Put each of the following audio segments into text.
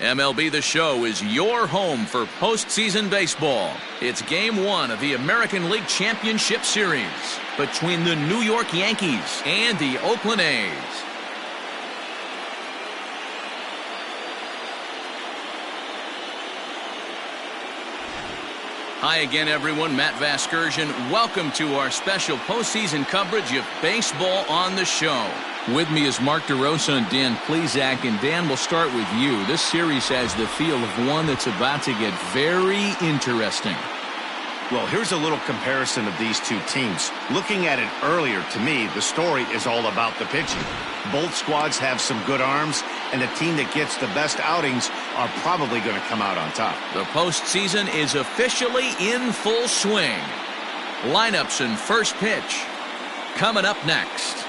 MLB The Show is your home for postseason baseball. It's Game 1 of the American League Championship Series between the New York Yankees and the Oakland A's. Hi again, everyone. Matt Vasgersian. Welcome to our special postseason coverage of Baseball on the Show. With me is Mark DeRosa and Dan Plesac. And Dan, we'll start with you. This series has the feel of one that's about to get very interesting. Well, here's a little comparison of these two teams. Looking at it earlier, to me, the story is all about the pitching. Both squads have some good arms, and the team that gets the best outings are probably going to come out on top. The postseason is officially in full swing. Lineups and first pitch coming up next.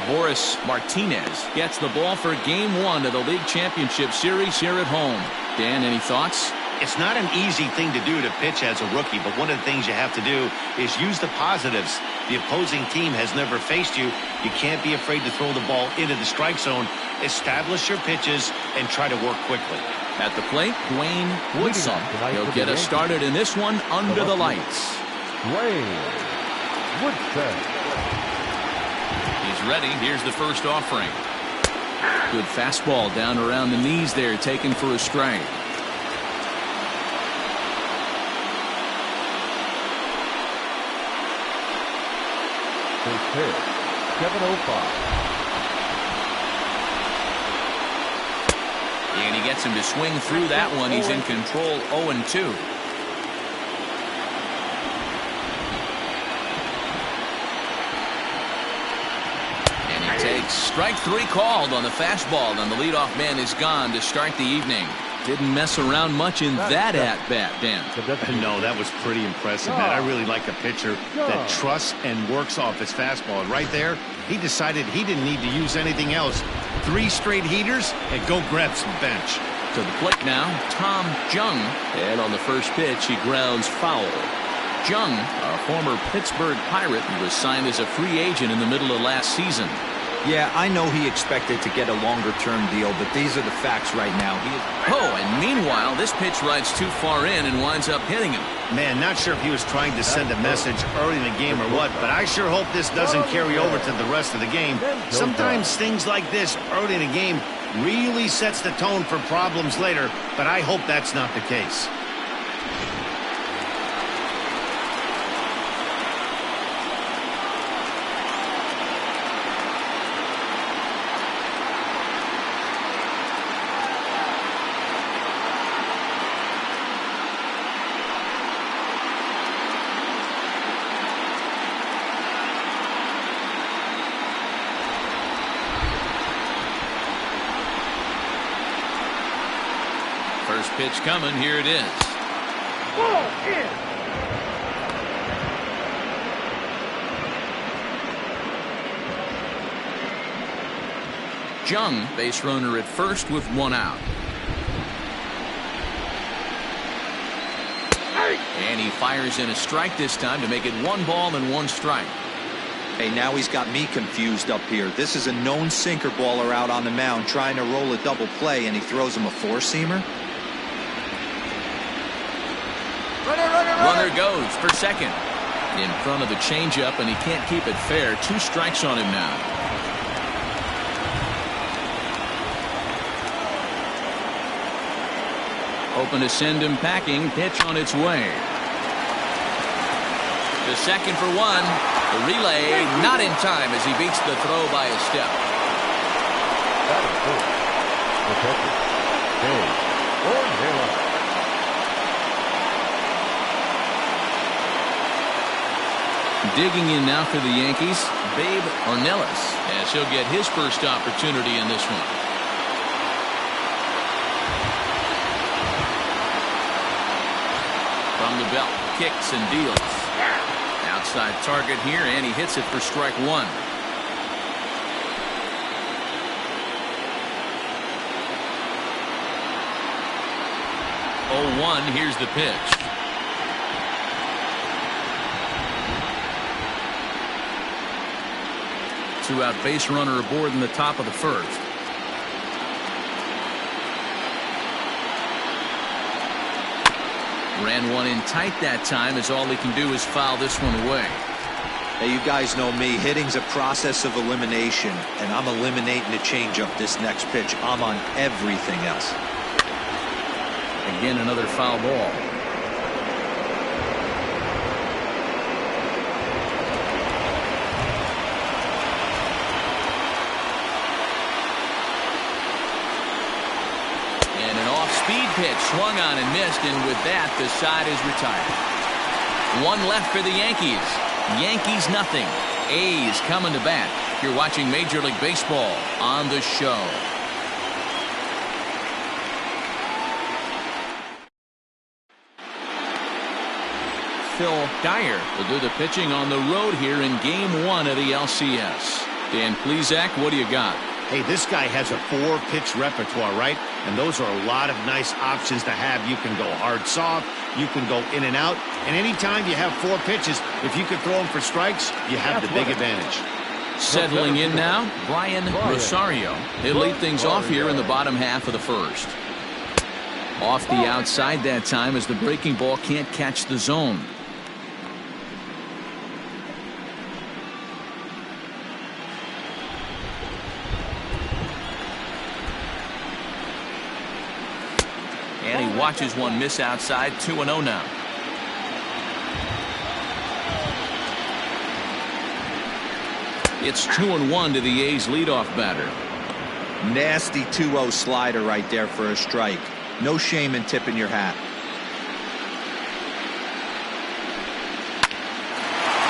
Boris Martinez gets the ball for Game 1 of the League Championship Series here at home. Dan, any thoughts? It's not an easy thing to do to pitch as a rookie, but one of the things you have to do is use the positives. The opposing team has never faced you. You can't be afraid to throw the ball into the strike zone. Establish your pitches and try to work quickly. At the plate, Dwayne Woodson. He'll get us started in this one under the lights. Dwayne Woodson. He's ready. Here's the first offering. Good fastball down around the knees there, taken for a strike. First pitch, 7:05. And he gets him to swing through that one. He's in control, 0-2. Takes strike 3 called on the fastball, and the leadoff man is gone to start the evening. Didn't mess around much in that at-bat, Dan. No, that was pretty impressive, man. I really like a pitcher that trusts and works off his fastball. And right there, he decided he didn't need to use anything else. 3 straight heaters and go grab some bench. To the plate now, Tom Jung. And on the first pitch, he grounds foul. Jung, a former Pittsburgh Pirate, he was signed as a free agent in the middle of last season. Yeah, I know he expected to get a longer-term deal, but these are the facts right now. And meanwhile, this pitch rides too far in and winds up hitting him. Man, not sure if he was trying to send a message early in the game or what, but I sure hope this doesn't carry over to the rest of the game. Sometimes things like this early in the game really sets the tone for problems later, but I hope that's not the case. First pitch coming. Here it is. Ball in. Jung, base runner at first with 1 out. And he fires in a strike this time to make it 1 ball and 1 strike. Hey, now he's got me confused up here. This is a known sinker baller out on the mound trying to roll a double play, and he throws him a 4-seamer. Runner goes for second. In front of the changeup, and he can't keep it fair. 2 strikes on him now. Open to send him packing. Pitch on its way. The second for 1. The relay not in time as he beats the throw by a step. That is good. Protected. Dave Ornella. Digging in now for the Yankees, Babe Ornelas, as he'll get his first opportunity in this one. From the belt, kicks and deals. Outside target here, and he hits it for strike one. 0-1, here's the pitch. Two-out base runner aboard in the top of the first. Ran one in tight that time, as all he can do is foul this one away. Hey, you guys know me. Hitting's a process of elimination, and I'm eliminating the changeup this next pitch. I'm on everything else. Again, another foul ball. And an off-speed pitch swung on and missed, and with that, the side is retired. One left for the Yankees. Yankees nothing. A's coming to bat. You're watching Major League Baseball on the show. Phil Dyer will do the pitching on the road here in Game 1 of the LCS. Dan Plesac, what do you got? Hey, this guy has a 4-pitch repertoire, right? And those are a lot of nice options to have. You can go hard soft, you can go in and out, and anytime you have 4 pitches, if you can throw them for strikes, you have the big advantage. Settling in now, Brian Rosario. He'll lead things off here in the bottom half of the first. Off the outside that time, as the breaking ball can't catch the zone. And he watches one miss outside. 2-0 now. It's 2-1 to the A's leadoff batter. Nasty 2-0 slider right there for a strike. No shame in tipping your hat.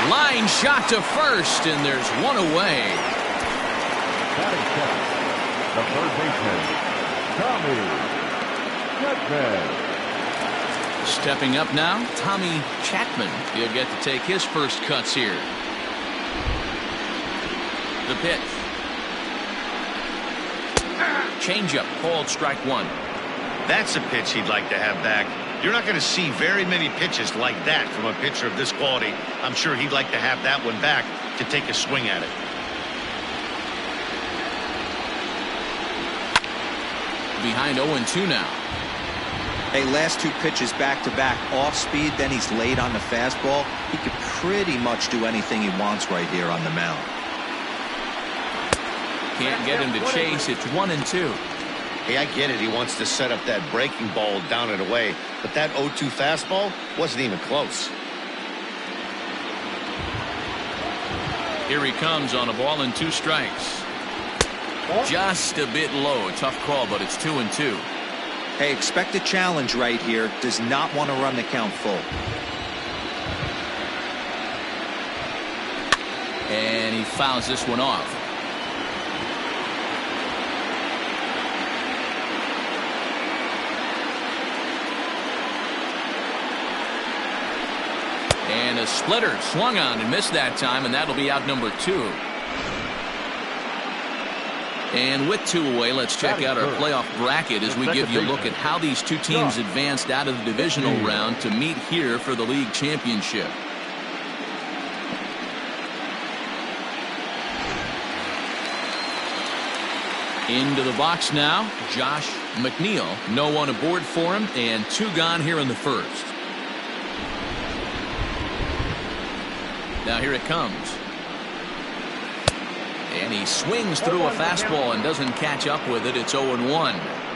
Line shot to first, and there's one away. Batting second, the third baseman, Tommy Chapman. Stepping up now, Tommy Chapman. He'll get to take his first cuts here. The pitch. Changeup called strike one. That's a pitch he'd like to have back. You're not going to see very many pitches like that from a pitcher of this quality. I'm sure he'd like to have that one back to take a swing at it. Behind 0-2 now. Hey, last 2 pitches back-to-back off speed, then he's laid on the fastball. He could pretty much do anything he wants right here on the mound. Can't get him to chase. It's 1-2. Hey, I get it. He wants to set up that breaking ball down and away, but that 0-2 fastball wasn't even close. Here he comes on a ball and 2 strikes. Just a bit low. A tough call, but it's 2-2. Hey, expect a challenge right here. Does not want to run the count full. And he fouls this one off. And a splitter swung on and missed that time, and that'll be out number 2. And with 2 away, let's check out our playoff bracket as we give you a look at how these 2 teams advanced out of the divisional round to meet here for the league championship. Into the box now, Josh McNeil. No one aboard for him, and 2 gone here in the first. Now here it comes. And he swings through a fastball and doesn't catch up with it. It's 0-1.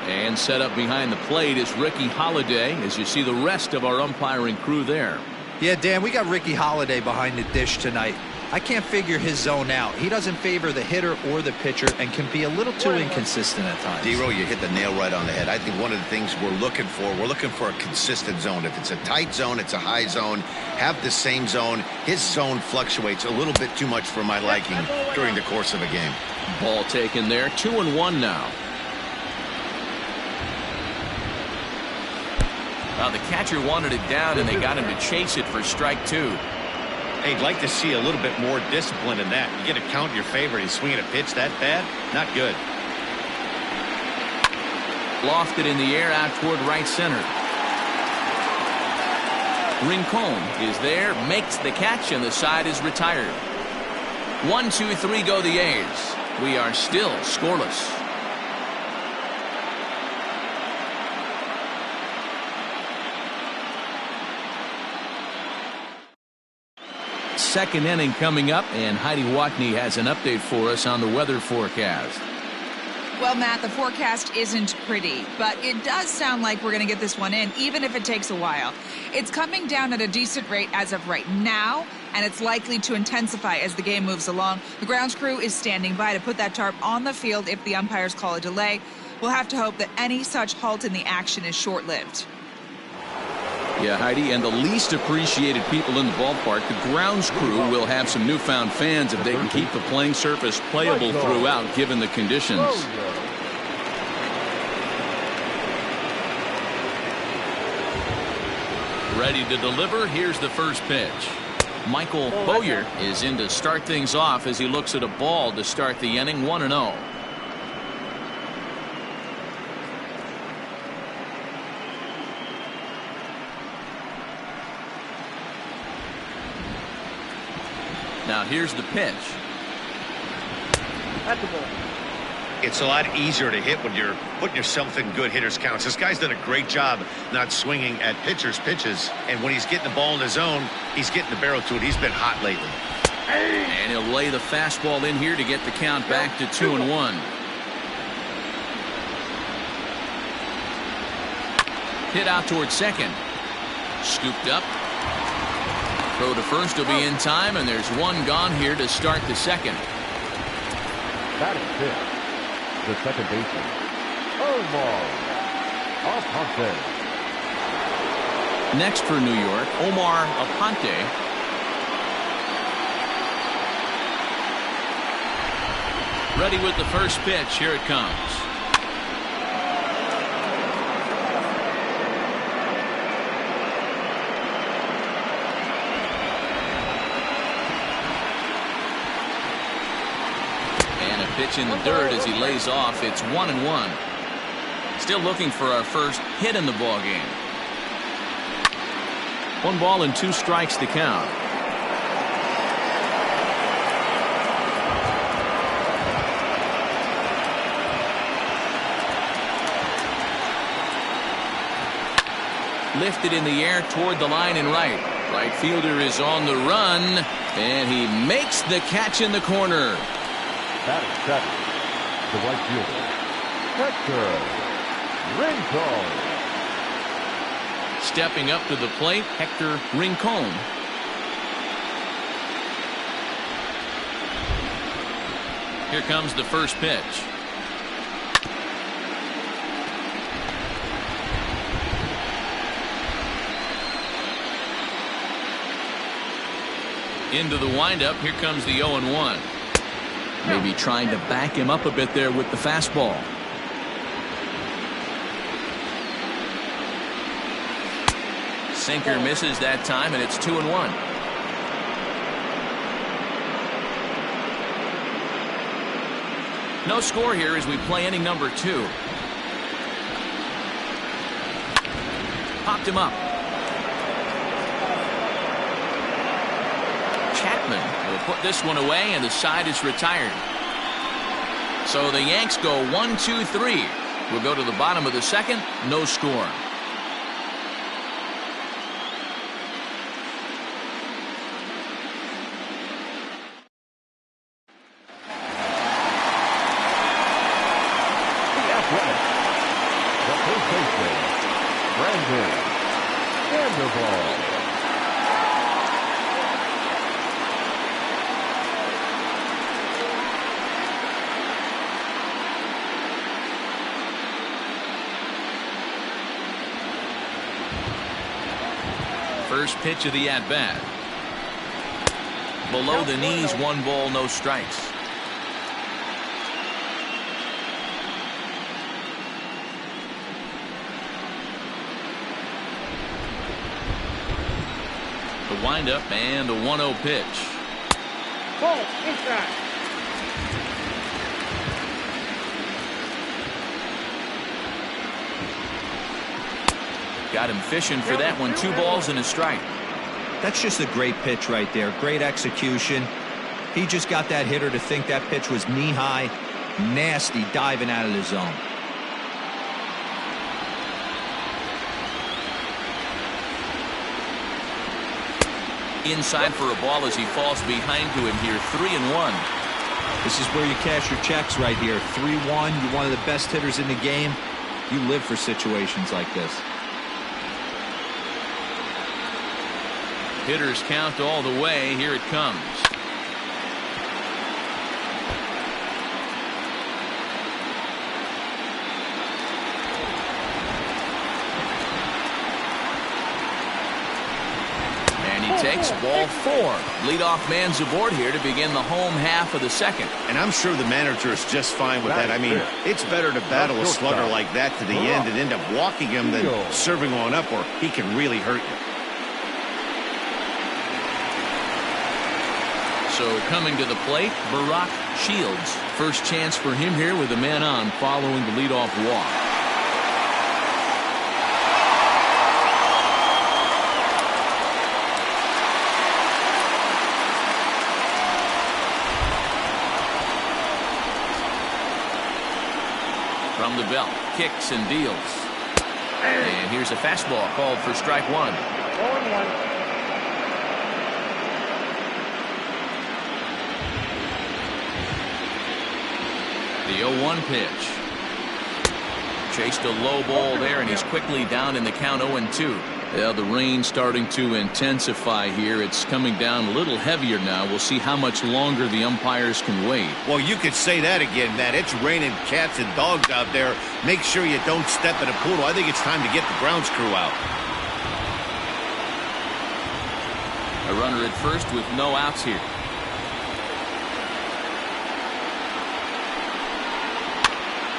And set up behind the plate is Ricky Holiday, as you see the rest of our umpiring crew there. Yeah, Dan, we got Ricky Holiday behind the dish tonight. I can't figure his zone out. He doesn't favor the hitter or the pitcher and can be a little too inconsistent at times. D-Row, you hit the nail right on the head. I think one of the things we're looking for a consistent zone. If it's a tight zone, it's a high zone. Have the same zone. His zone fluctuates a little bit too much for my liking during the course of a game. Ball taken there. 2-1 now. Well, the catcher wanted it down, and they got him to chase it for strike 2. Hey, I'd like to see a little bit more discipline in that. You get a count in your favor. He's swinging a pitch that bad. Not good. Lofted in the air out toward right center. Rincon is there, makes the catch, and the side is retired. 1, 2, 3 go the A's. We are still scoreless. Second inning coming up, and Heidi Watney has an update for us on the weather forecast. Well, Matt, the forecast isn't pretty, but it does sound like we're going to get this one in, even if it takes a while. It's coming down at a decent rate as of right now, and it's likely to intensify as the game moves along. The grounds crew is standing by to put that tarp on the field if the umpires call a delay. We'll have to hope that any such halt in the action is short-lived. Yeah, Heidi, and the least appreciated people in the ballpark, the grounds crew, will have some newfound fans if they can keep the playing surface playable throughout, given the conditions. Ready to deliver. Here's the first pitch. Michael Bowyer is in to start things off as he looks at a ball to start the inning. 1-0. Now here's the pitch. It's a lot easier to hit when you're putting yourself in good hitters' counts. This guy's done a great job not swinging at pitchers' pitches. And when he's getting the ball in the zone, he's getting the barrel to it. He's been hot lately. And he'll lay the fastball in here to get the count back to 2-1. Hit out towards second. Scooped up. Throw to first will be in time, and there's one gone here to start the second. Batting fifth, the second baseman, Omar Aponte. Next for New York, Omar Aponte. Ready with the first pitch. Here it comes. Pitch in the dirt as he lays off. It's 1-1. Still looking for our first hit in the ball game. 1 ball and 2 strikes to count. Lifted in the air toward the line and right. Right fielder is on the run, and he makes the catch in the corner. Batting seven, the right fielder, Hector Rincon. Stepping up to the plate, Hector Rincon. Here comes the first pitch. Into the windup. Here comes the 0-1. Maybe trying to back him up a bit there with the fastball. Sinker misses that time, and it's 2-1. No score here as we play inning number 2. Popped him up. Chapman will put this one away, and the side is retired. So the Yanks go 1-2-3. We'll go to the bottom of the second. No score. The first baseman, Brandon Vanderbilt. First pitch of the at-bat. Below the knees, 1 ball, no strikes. The windup and the 1-0 pitch. Ball, inside. Got him fishing for that one. 2 balls and a strike. That's just a great pitch right there. Great execution. He just got that hitter to think that pitch was knee-high. Nasty diving out of the zone. Inside for a ball as he falls behind to him here. 3-1. This is where you cash your checks right here. 3-1. You're one of the best hitters in the game. You live for situations like this. Hitters count all the way. Here it comes. And he takes ball 4. Leadoff man's aboard here to begin the home half of the second. And I'm sure the manager is just fine with that. I mean, it's better to battle a slugger like that to the end and end up walking him than serving one up, or he can really hurt you. So coming to the plate, Barack Shields. First chance for him here with a man on following the leadoff walk. From the belt, kicks and deals. And here's a fastball called for strike 1. 0-1. The 0-1 pitch. Chased a low ball there, and he's quickly down in the count. 0-2. Well, the rain starting to intensify here. It's coming down a little heavier now. We'll see how much longer the umpires can wait. Well, you could say that again, Matt. It's raining cats and dogs out there. Make sure you don't step in a poodle. I think it's time to get the grounds crew out. A runner at first with no outs here.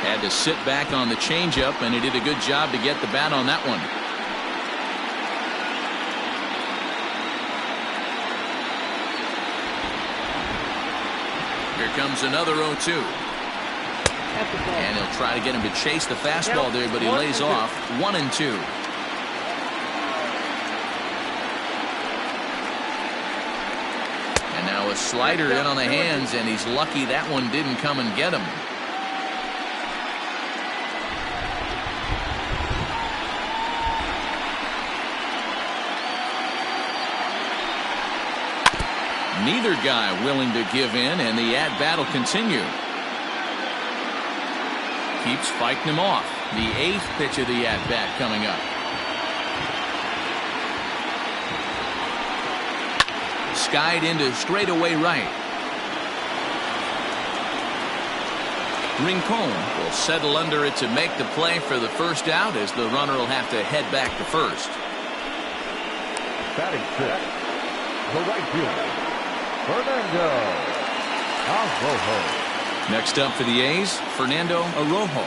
Had to sit back on the changeup, and he did a good job to get the bat on that one. Here comes another 0-2. And he'll try to get him to chase the fastball there, but he lays off. 1-2. And now a slider in on the hands, and he's lucky that one didn't come and get him. Neither guy willing to give in, and the at-bat will continue. Keeps fighting him off. The 8th pitch of the at-bat coming up. Skied into straightaway right. Rincon will settle under it to make the play for the first out, as the runner will have to head back to first. Batting 6, the right fielder, Fernando Arrojo. Next up for the A's, Fernando Arrojo.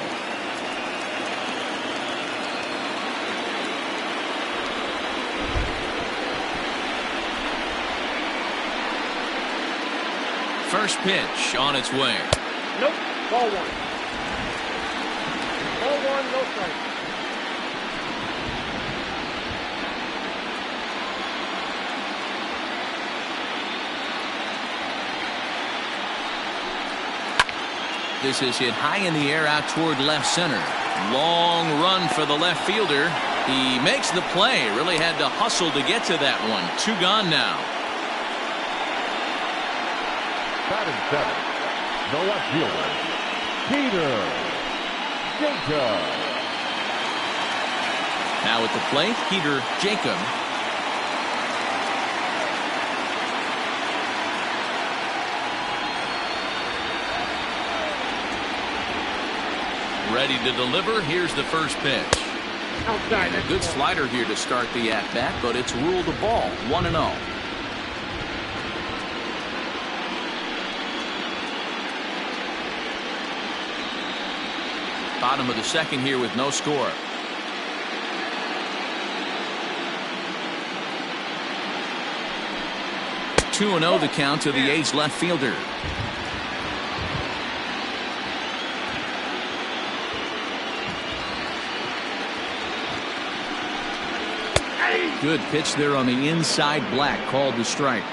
First pitch on its way. Nope. Ball 1. Ball 1, no strike. This is hit high in the air out toward left center. Long run for the left fielder. He makes the play. Really had to hustle to get to that one. 2 gone now. Batting 7, the left fielder, Peter Jacob. Now at the plate, Peter Jacob. Ready to deliver. Here's the first pitch. Outside. A good slider here to start the at-bat, but it's ruled a ball. 1-0. Bottom of the second here with no score. Two 2-0 the count to the A's left fielder. Good pitch there on the inside, Black called the strike.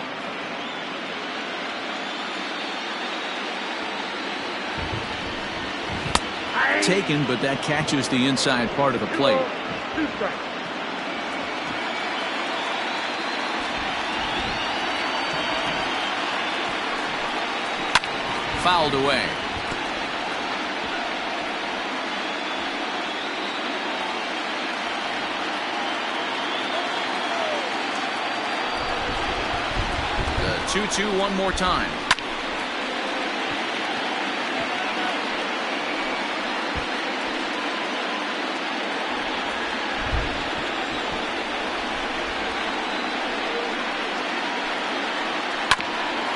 Taken, but that catches the inside part of the plate. 2 strikes. Fouled away. The 2-2 one more time.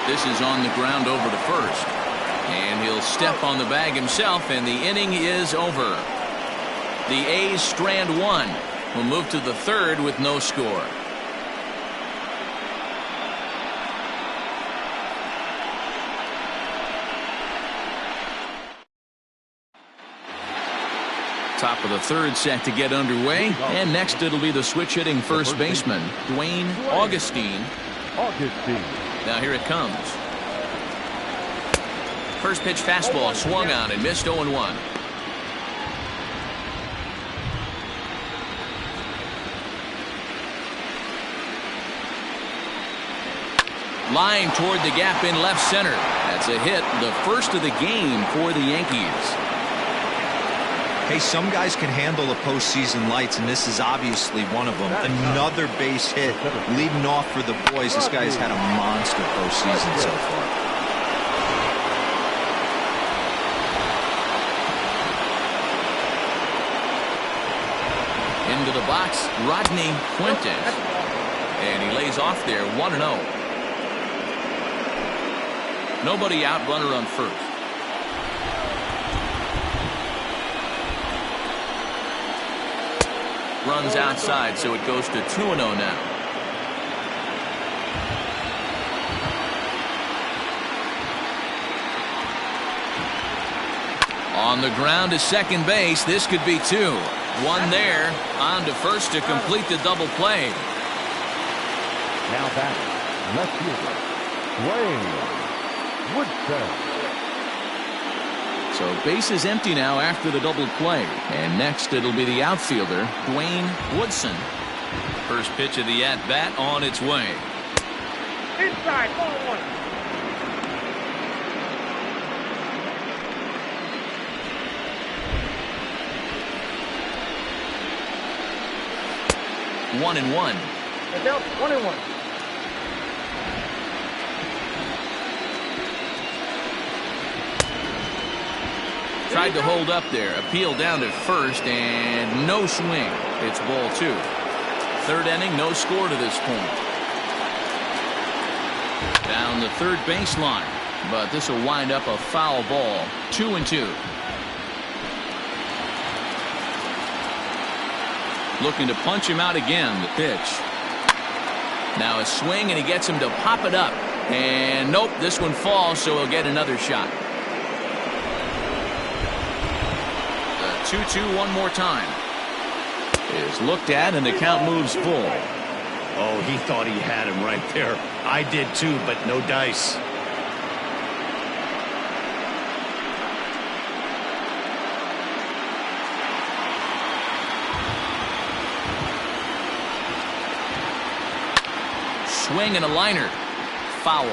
This is on the ground over to first. And he'll step on the bag himself, and the inning is over. The A's strand one. Will move to the third with no score. Top of the third set to get underway, and next it'll be the switch-hitting first baseman, Dwayne Augustine. Now here it comes. First pitch fastball swung on and missed 0-1. Line toward the gap in left center. That's a hit, the first of the game for the Yankees. Hey, some guys can handle the postseason lights, and this is obviously one of them. Another base hit leading off for the boys. This guy's had a monster postseason so far. Into the box, Rodney Fuentes. And he lays off there, 1-0. Nobody out, runner on first. Runs outside, so it goes to 2-0 now. On the ground to second base, this could be two. One there, on to first to complete the double play. Now back, left fielder, Dwayne Woodson. So base is empty now after the double play. And next it'll be the outfielder, Dwayne Woodson. First pitch of the at-bat on its way. Inside, ball 1. One and one. Now 1-1. Tried to hold up there. Appeal down to first, and no swing. It's ball 2. Third inning, no score to this point. Down the third baseline, but this will wind up a foul ball. 2-2. Looking to punch him out again. The pitch. Now a swing, and he gets him to pop it up. And nope, this one falls, so he'll get another shot. 2-2 one more time. Is looked at, and the count moves full. Oh, he thought he had him right there. I did too, but no dice. Swing and a liner. Foul.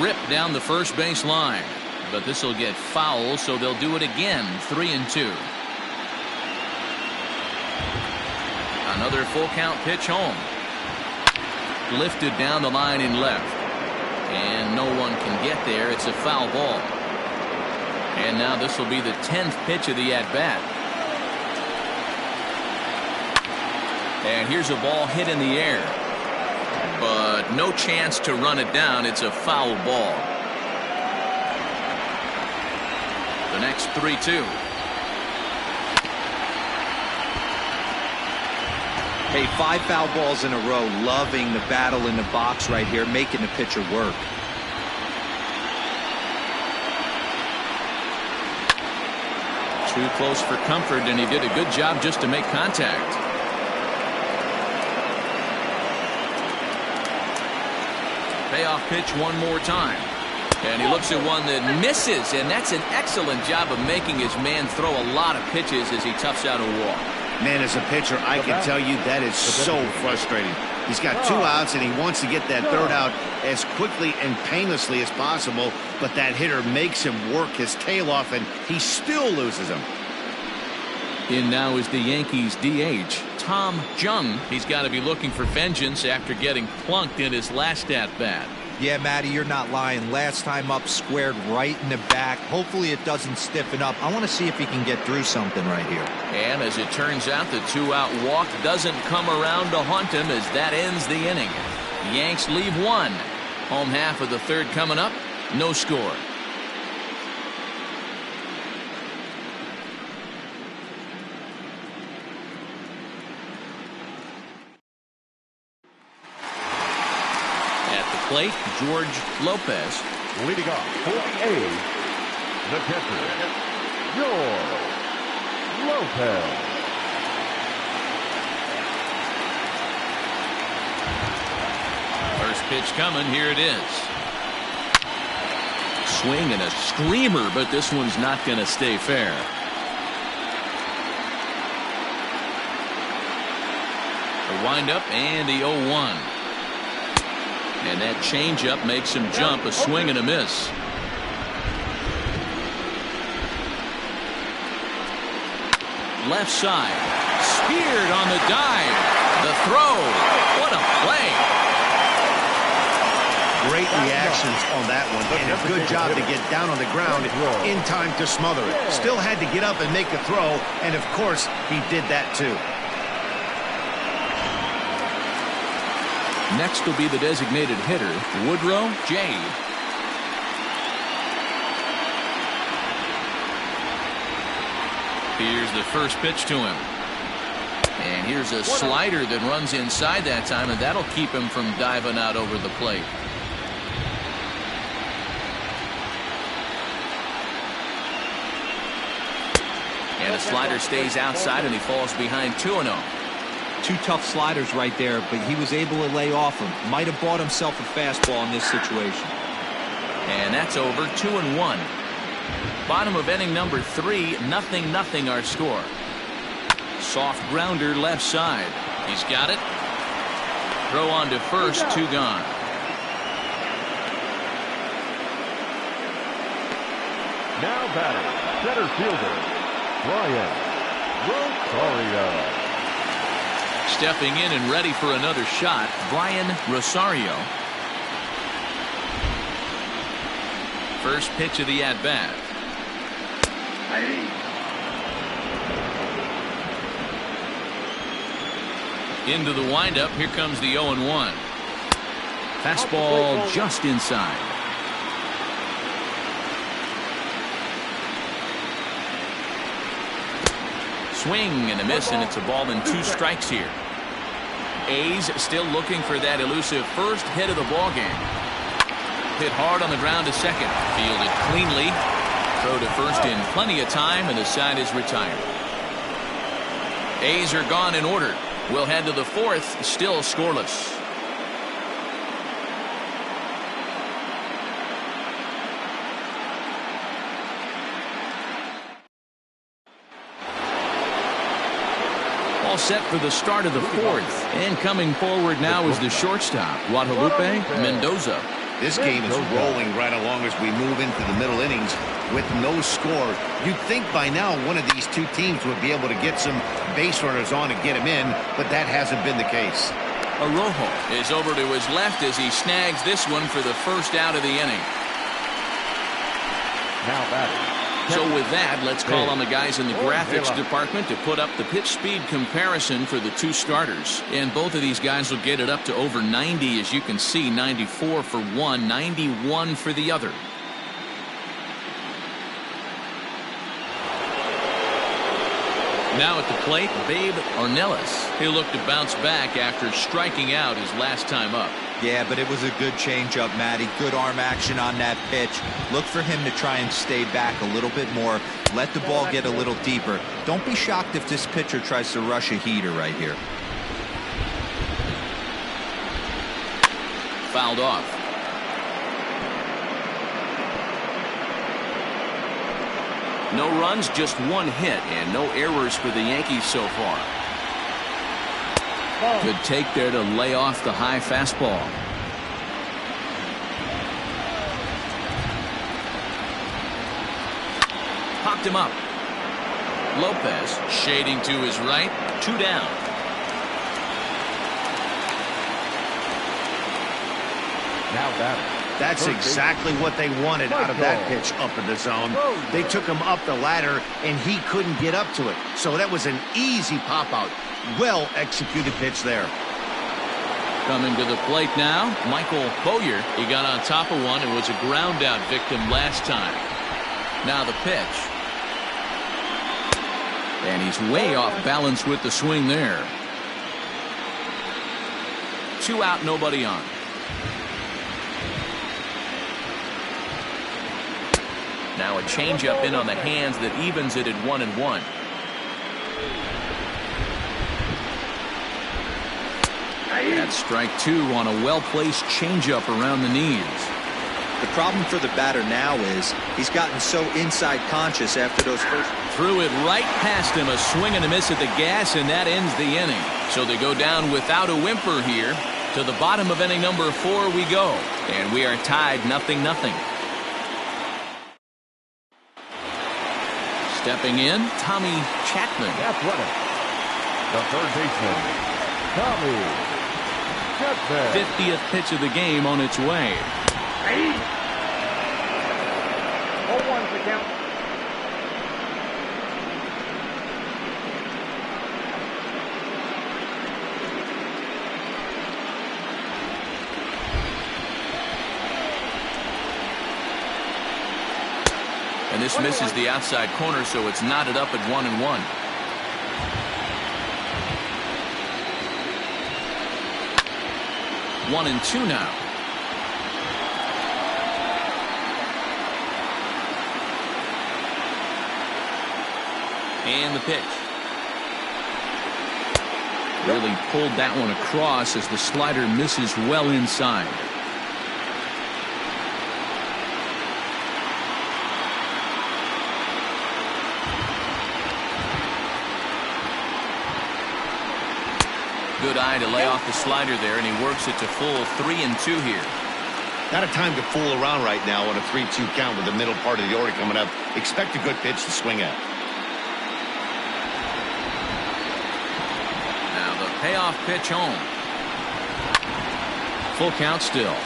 Ripped down the first base line, but this will get foul, so they'll do it again. 3-2. Another full count pitch home. Lifted down the line in left, And no one can get there. It's a foul ball. And now this will be the 10th pitch of the at-bat. And here's a ball hit in the air. But no chance to run it down. It's a foul ball. The next 3-2. Hey, 5 foul balls in a row. Loving the battle in the box right here, making the pitcher work. Too close for comfort, and he did a good job just to make contact. Payoff pitch one more time. And he looks at one that misses, and that's an excellent job of making his man throw a lot of pitches as he toughs out a walk. Man, as a pitcher, I can tell you that is so frustrating. He's got 2 outs, and he wants to get that 3rd out as quickly and painlessly as possible, but that hitter makes him work his tail off, and he still loses him. In now is the Yankees DH, Tom Jung. He's got to be looking for vengeance after getting plunked in his last at-bat. Yeah, Matty, you're not lying. Last time up, squared right in the back. Hopefully it doesn't stiffen up. I want to see if he can get through something right here. And as it turns out, the 2-out walk doesn't come around to haunt him as that ends the inning. The Yanks leave 1. Home half of the 3rd coming up. No score. Plate, George Lopez. Leading off for the A's, the catcher, George Lopez. First pitch coming. Here it is. Swing and a screamer, but this one's not going to stay fair. The windup and the 0-1. And that changeup makes him jump. A swing and a miss. Left side. Speared on the dive. The throw. What a play. Great reactions on that one, and a good job to get down on the ground in time to smother it. Still had to get up and make a throw, and of course, he did that too. Next will be the designated hitter, Woodrow J. Here's the first pitch to him. And here's a slider that runs inside that time, and that'll keep him from diving out over the plate. And the slider stays outside, and he falls behind 2-0. 2 tough sliders right there, but he was able to lay off him. Might have bought himself a fastball in this situation. And that's over. 2-1. Bottom of inning number 3, 0-0 our score. Soft grounder left side. He's got it. Throw on to first, 2 gone. Now batting, center fielder, Brian Rosario. Stepping in and ready for another shot, Brian Rosario. First pitch of the at-bat. Into the windup. Here comes the 0-1. Fastball just inside. Swing and a miss, and it's a ball and 2 strikes here. A's still looking for that elusive first hit of the ball game. Hit hard on the ground to second. Fielded cleanly. Throw to first in plenty of time, and the side is retired. A's are gone in order. We'll head to the 4th, still scoreless. All set for the start of the 4th. And coming forward now is the shortstop, Guadalupe Mendoza. This game is rolling right along as we move into the middle innings with no score. You'd think by now one of these 2 teams would be able to get some base runners on and get them in, but that hasn't been the case. Arroyo is over to his left as he snags this one for the first out of the inning. Now batting. So with that, let's call on the guys in the graphics department to put up the pitch speed comparison for the two starters. And both of these guys will get it up to over 90, as you can see, 94 for one, 91 for the other. Now at the plate, Babe Ornelas. He'll look to bounce back after striking out his last time up. Yeah, but it was a good changeup, Matty. Good arm action on that pitch. Look for him to try and stay back a little bit more. Let the ball get a little deeper. Don't be shocked if this pitcher tries to rush a heater right here. Fouled off. No runs, just one hit, and no errors for the Yankees so far. Good take there to lay off the high fastball. Popped him up. Lopez shading to his right. 2 down. Now batting. That's exactly what they wanted out of that pitch up in the zone. They took him up the ladder, and he couldn't get up to it. So that was an easy pop-out. Well executed pitch there. Coming to the plate now, Michael Bowyer. He got on top of one and was a ground out victim last time. Now the pitch. And he's way off balance with the swing there. 2 out, nobody on. Now a changeup in on the hands that evens it at 1-1. That's strike 2 on a well-placed changeup around the knees. The problem for the batter now is he's gotten so inside conscious after those first. Threw it right past him, a swing and a miss at the gas, and that ends the inning. So they go down without a whimper here. To the bottom of inning number 4 we go, and we are tied 0-0. Stepping in, Tommy Chapman. Athletic. The third baseman, Tommy Chapman. 50th pitch of the game on its way. 0-1 the count. And this misses the outside corner, so it's knotted up at 1-1. One and 2 now. And the pitch. Really pulled that one across as the slider misses well inside. Good eye to lay off the slider there, and he works it to full 3-2 here. Not a time to fool around right now on a 3-2 count with the middle part of the order coming up. Expect a good pitch to swing at. Now the payoff pitch home. Full count still.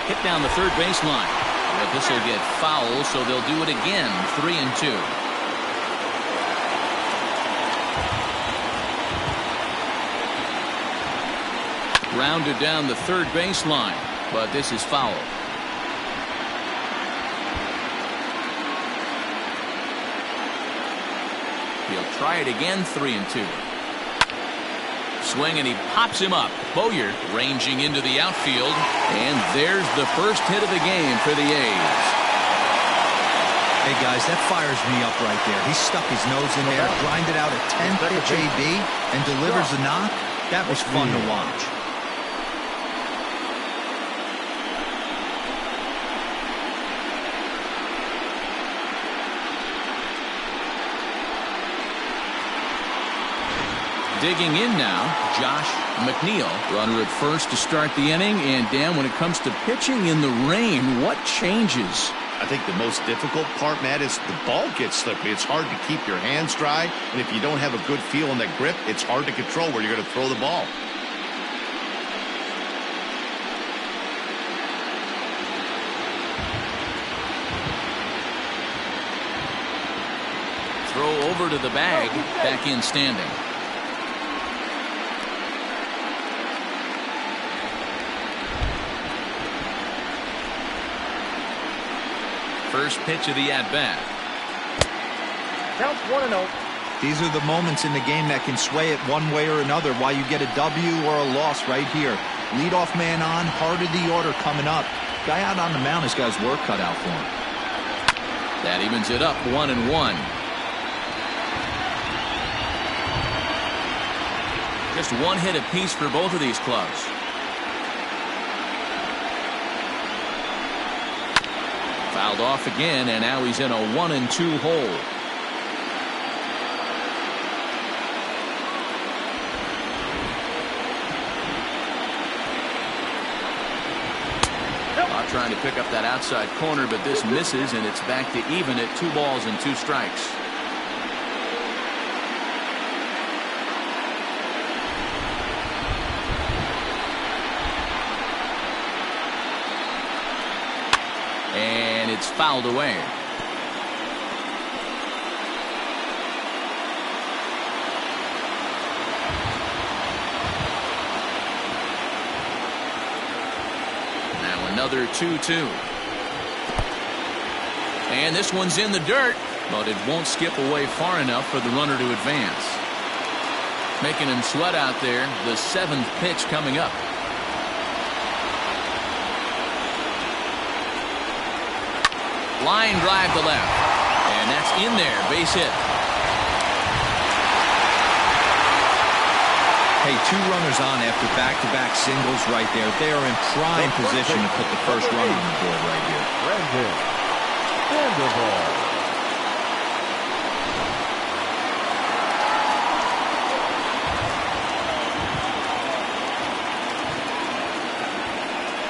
Hit down the third baseline. But this will get foul, so they'll do it again. 3-2. Rounded down the third baseline, but this is foul. He'll try it again. 3-2. Swing, and he pops him up. Bowyer ranging into the outfield, and there's the first hit of the game for the A's. Hey guys, that fires me up right there. He stuck his nose in there, grinded out a 10th pitch AB, and delivers a knock. That was fun to watch. Digging in now, Josh McNeil. Runner at first to start the inning. And Dan, when it comes to pitching in the rain, what changes? I think the most difficult part, Matt, is the ball gets slippery. It's hard to keep your hands dry, and if you don't have a good feel in that grip, it's hard to control where you're going to throw the ball. Throw over to the bag, back in standing. First pitch of the at-bat. Counts 1-0. These are the moments in the game that can sway it one way or another, why you get a W or a loss right here. Leadoff man on, heart of the order coming up. Guy out on the mound has got his work cut out for him. That evens it up, 1-1. Just one hit apiece for both of these clubs. Fouled off again, and now he's in a 1-2 hole. Trying to pick up that outside corner, but this misses, and it's back to even at 2 balls and 2 strikes. And it's fouled away. Another 2-2. And this one's in the dirt, but it won't skip away far enough for the runner to advance. Making him sweat out there. The 7th pitch coming up. Line drive to left. And that's in there. Base hit. Hey, 2 runners on after back-to-back singles right there. They are in prime position to put the first run on the board right here. Brandon Sandoval.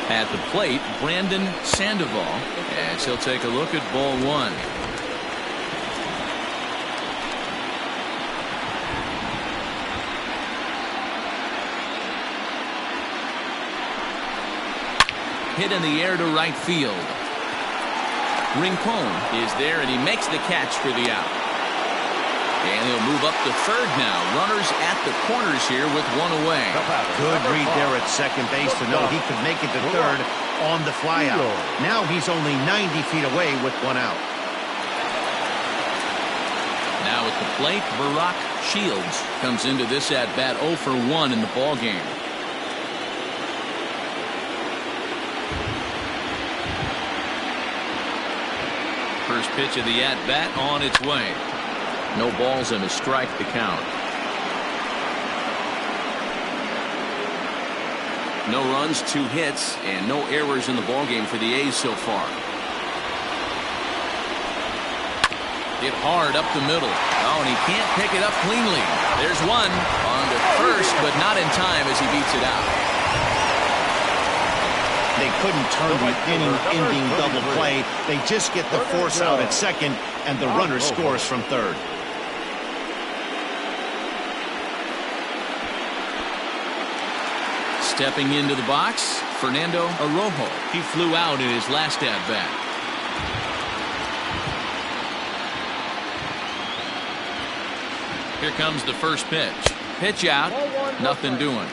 At the plate, Brandon Sandoval, as he'll take a look at ball 1. Hit in the air to right field. Rincon is there, and he makes the catch for the out. And he'll move up to third now. Runners at the corners here with 1 away. Good read there at second base to know he could make it to third on the flyout. Now he's only 90 feet away with 1 out. Now at the plate, Barack Shields comes into this at-bat 0 for 1 in the ballgame. First pitch of the at-bat on its way. No balls and a strike to count. No runs, 2 hits, and no errors in the ballgame for the A's so far. Hit hard up the middle. Oh, and he can't pick it up cleanly. There's one on to first, but not in time as he beats it out. They couldn't turn the inning-ending double play. They just get the force out at second, and the runner scores from third. Stepping into the box, Fernando Arrojo. He flew out in his last at-bat. Here comes the first pitch. Pitch out, nothing doing.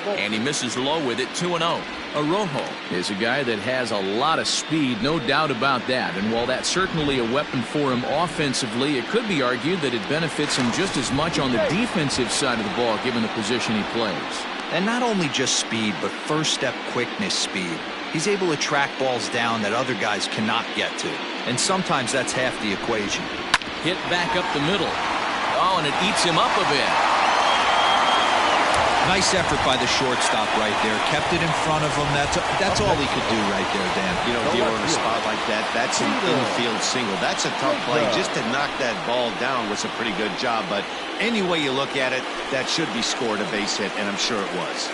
And he misses low with it, 2-0. Arrojo is a guy that has a lot of speed, no doubt about that. And while that's certainly a weapon for him offensively, it could be argued that it benefits him just as much on the defensive side of the ball, given the position he plays. And not only just speed, but first step quickness speed. He's able to track balls down that other guys cannot get to. And sometimes that's half the equation. Hit back up the middle. Oh, and it eats him up a bit. Nice effort by the shortstop right there. Kept it in front of him. That's all he could do right there, Dan. You know, if you're in a spot like that, that's an infield single. That's a tough play. Just to knock that ball down was a pretty good job. But any way you look at it, that should be scored a base hit, and I'm sure it was.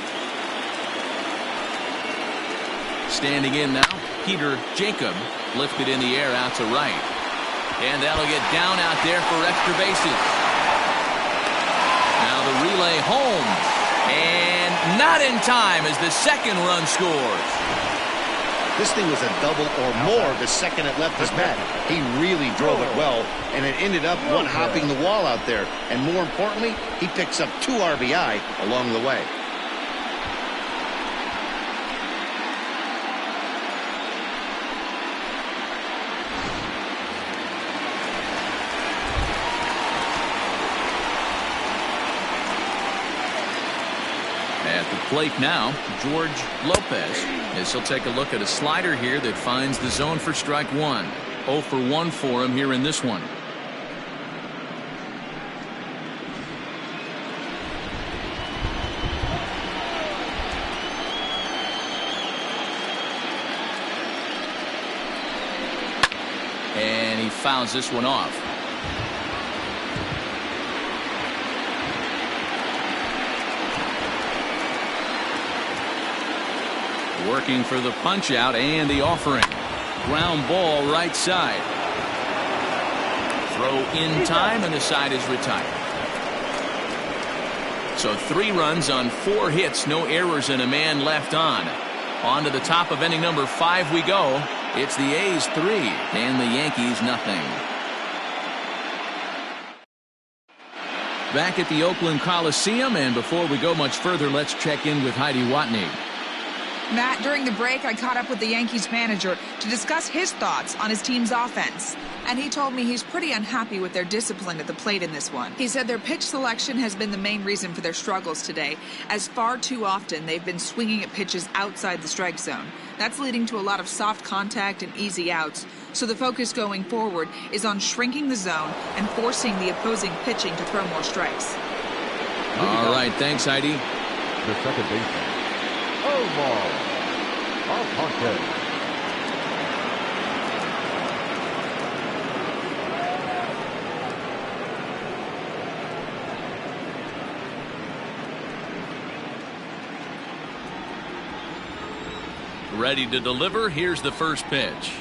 Standing in now, Peter Jacob lifted in the air out to right. And that'll get down out there for extra bases. Now the relay home. And not in time as the second run scores. This thing was a double or more the second it left his bat. He really drove it well, and it ended up one-hopping the wall out there. And more importantly, he picks up 2 RBI along the way. At the plate now, George Lopez, as he'll take a look at a slider here that finds the zone for strike one. 0 for 1 for him here in this one. And he fouls this one off. Working for the punch out and the offering. Ground ball right side. Throw in time and the side is retired. So 3 runs on 4 hits, no errors and a man left on. On to the top of inning number 5 we go. It's the A's 3 and the Yankees nothing. Back at the Oakland Coliseum, and before we go much further, let's check in with Heidi Watney. Matt, during the break, I caught up with the Yankees manager to discuss his thoughts on his team's offense. And he told me he's pretty unhappy with their discipline at the plate in this one. He said their pitch selection has been the main reason for their struggles today, as far too often they've been swinging at pitches outside the strike zone. That's leading to a lot of soft contact and easy outs. So the focus going forward is on shrinking the zone and forcing the opposing pitching to throw more strikes. All right, thanks, Heidi. The second baseman, Omar Almonte. Ready to deliver. Here's the first pitch.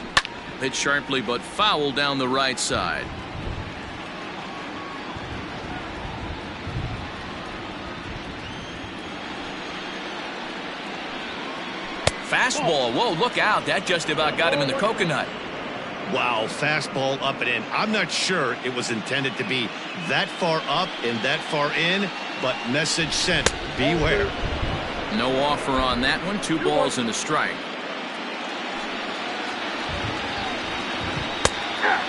Hit sharply but foul down the right side. Fastball. Whoa, look out. That just about got him in the coconut. Wow, fastball up and in. I'm not sure it was intended to be that far up and that far in, but message sent. Beware. No offer on that one. 2 balls and a strike.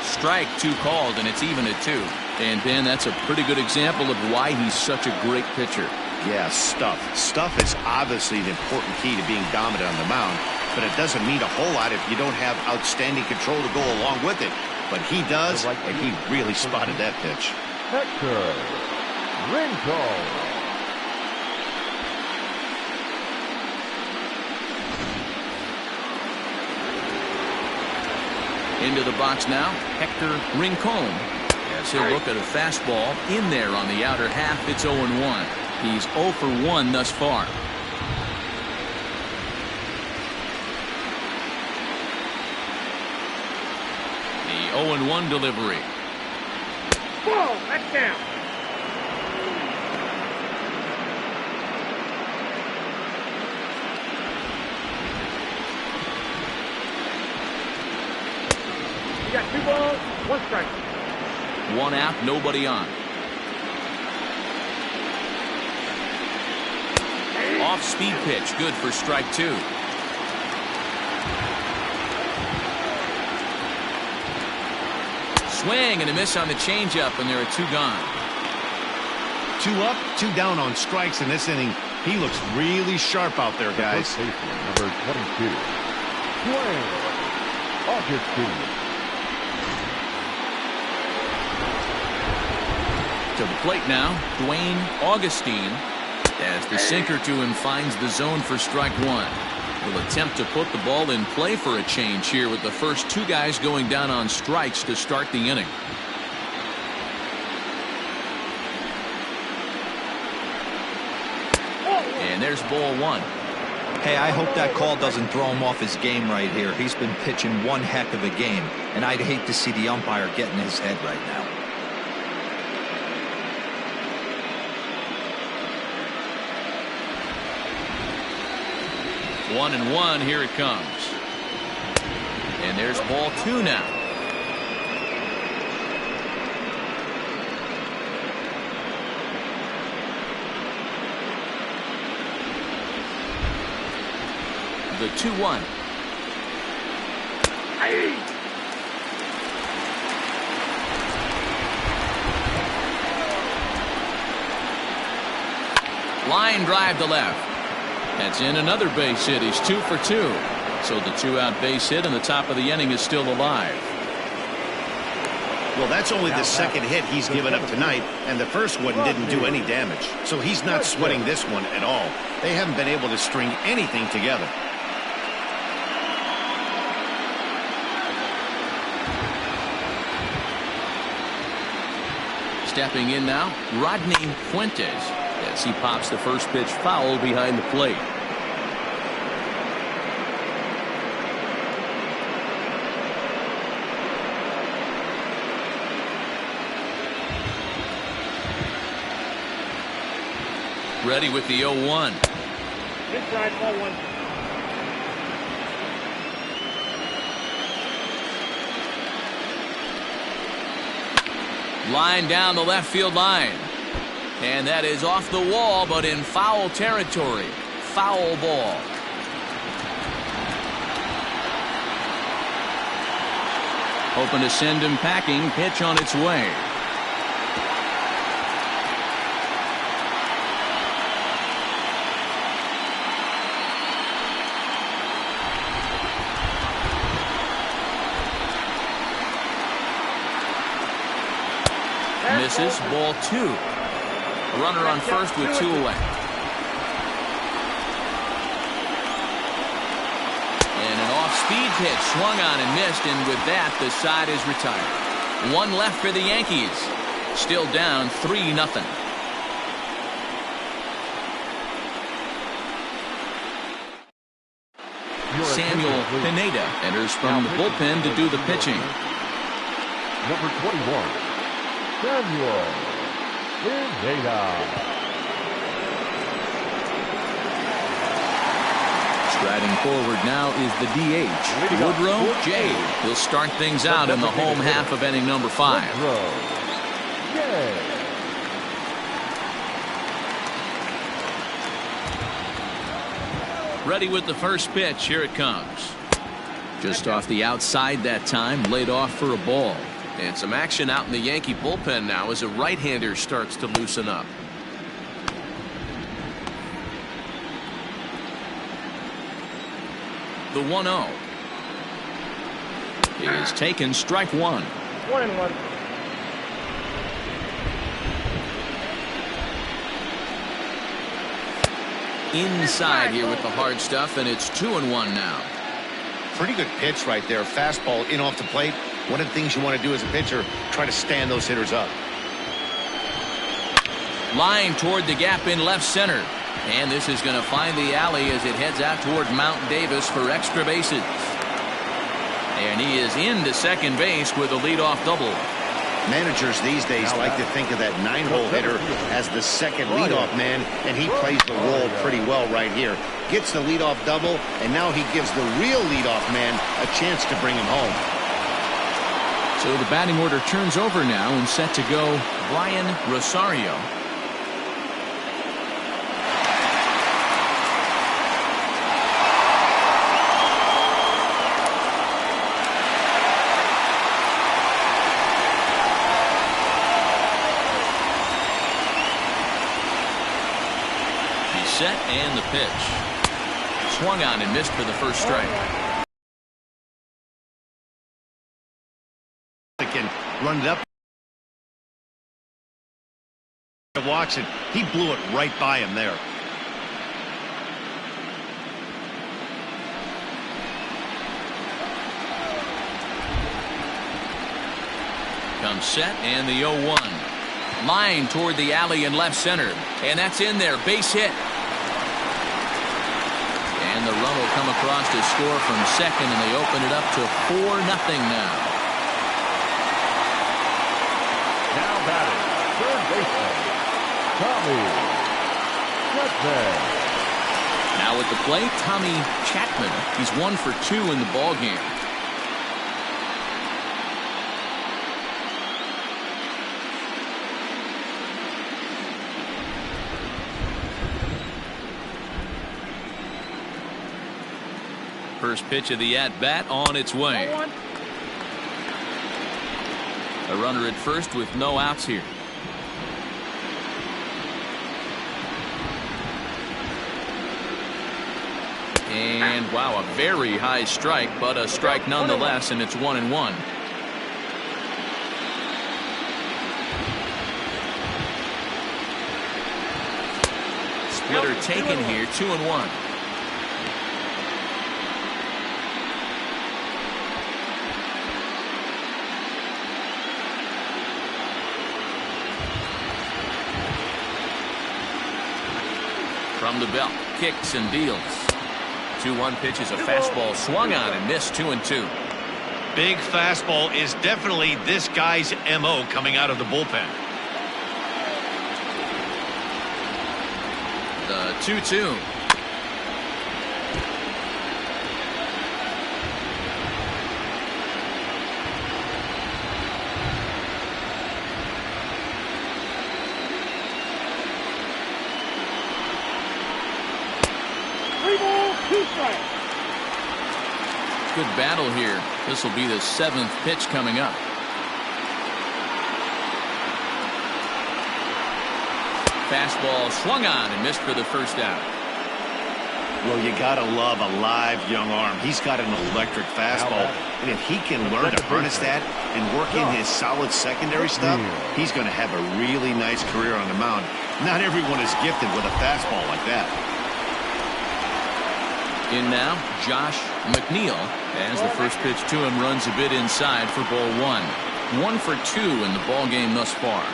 Strike 2 called, and it's even at 2. And Ben, that's a pretty good example of why he's such a great pitcher. Yeah, stuff. Stuff is obviously an important key to being dominant on the mound, but it doesn't mean a whole lot if you don't have outstanding control to go along with it. But he does, and he really spotted that pitch. Hector Ringo. Into the box now, Hector Rincon. As he'll look at a fastball in there on the outer half. It's 0-1. He's 0 for 1 thus far. The 0-1 delivery. Whoa, that's down. You got 2 balls, 1 strike. 1 out, nobody on. Off-speed pitch, good for strike 2. Swing and a miss on the changeup, and there are 2 gone. 2 up, 2 down on strikes in this inning. He looks really sharp out there, guys. First baseman, number 22, Dwayne Augustine. To the plate now, Dwayne Augustine. As the sinker to him finds the zone for strike one. Will attempt to put the ball in play for a change here with the first two guys going down on strikes to start the inning. And there's ball one. Hey, I hope that call doesn't throw him off his game right here. He's been pitching one heck of a game, and I'd hate to see the umpire get in his head right now. 1-1, here it comes. And there's ball two now. The 2-1. Line drive to left. That's in another base hit. He's 2 for 2. So the 2-out base hit and the top of the inning is still alive. Well, that's only the second hit he's given up tonight, and the first one didn't do any damage. So he's not sweating this one at all. They haven't been able to string anything together. Stepping in now, Rodney Fuentes, as he pops the first pitch foul behind the plate. Ready with the 0-1. Inside, ball one. Line down the left field line. And that is off the wall, but in foul territory. Foul ball. Hoping to send him packing. Pitch on its way. Misses. Ball two. A runner on first with 2 away. And an off-speed pitch swung on and missed, and with that the side is retired. One left for the Yankees. Still down 3-0. Samuel Pineda enters from the bullpen to do the pitching. Number 21, Samuel Pineda. Striding forward now is the DH, Woodrow J. He'll start things out in the home half of inning number 5. Ready with the first pitch. Here it comes. Just off the outside that time, laid off for a ball. And some action out in the Yankee bullpen now as a right-hander starts to loosen up. The 1-0 is taken, strike one. 1-1. Inside here with the hard stuff, and it's 2-1 now. Pretty good pitch right there. Fastball in off the plate. One of the things you want to do as a pitcher, try to stand those hitters up. Line toward the gap in left center. And this is going to find the alley as it heads out toward Mount Davis for extra bases. And he is into second base with a leadoff double. Managers these days like to think of that 9-hole hitter as the second leadoff man, and he plays the role pretty well right here. Gets the leadoff double, and now he gives the real leadoff man a chance to bring him home. So the batting order turns over now, and set to go Brian Rosario. Set and the pitch. Swung on and missed for the first strike. Can run it up. Watch it. He blew it right by him there. comes set, and the 0-1. Line toward the alley in left center, and that's in there. Base hit. And the run will come across to score from second, and they open it up to 4-0 now. Now batting, third baseman, Tommy Chapman. Now at the plate, Tommy Chapman. He's 1 for 2 in the ballgame. First pitch of the at-bat on its way. A runner at first with no outs here. And wow, a very high strike, but a strike nonetheless, and it's 1-1. Splitter taken here, 2-1. From the belt, kicks and deals. 2-1 pitch is a fastball swung on and missed. 2-2. Big fastball is definitely this guy's MO coming out of the bullpen. The 2-2. Good battle here. This will be the 7th pitch coming up. Fastball swung on and missed for the first out. Well, you gotta love a live young arm. He's got an electric fastball, and if he can learn to harness that and work in his solid secondary stuff, he's going to have a really nice career on the mound. Not everyone is gifted with a fastball like that. In now, Josh McNeil, as the first pitch to him runs a bit inside for ball 1. 1 for 2 in the ball game thus far.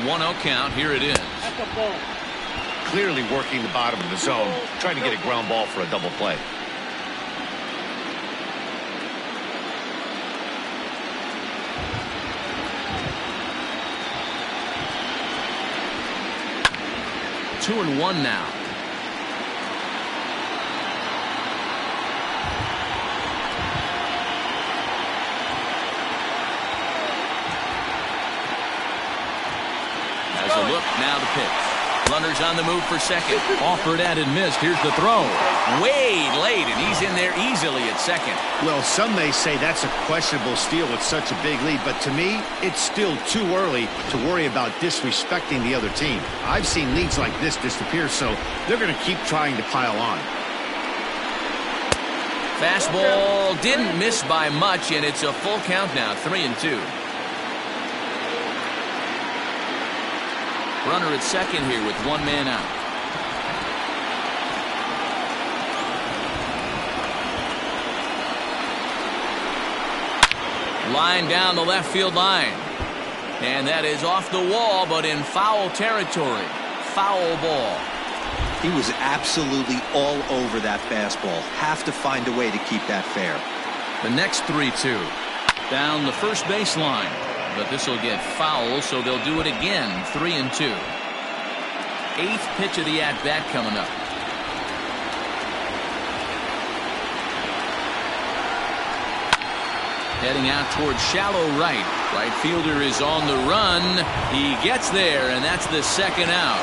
One 0 count. Here it is. Clearly working the bottom of the zone, trying to get a ground ball for a double play. Two and one now. Has a look, now the pitch. Runners on the move for second. Offered at and missed. Here's the throw. Way late, and he's in there easily at second. Well, some may say that's a questionable steal with such a big lead, but to me, it's still too early to worry about disrespecting the other team. I've seen leads like this disappear, so they're going to keep trying to pile on. Fastball didn't miss by much, and it's a full count now, 3-2. Runner at second here with one man out. Line down the left field line. And that is off the wall, but in foul territory. Foul ball. He was absolutely all over that fastball. Have to find a way to keep that fair. The next 3-2. Down the first baseline. But this will get foul, so they'll do it again. 3-2. 8th pitch of the at-bat coming up. Heading out towards shallow right. Right fielder is on the run. He gets there, and that's the second out.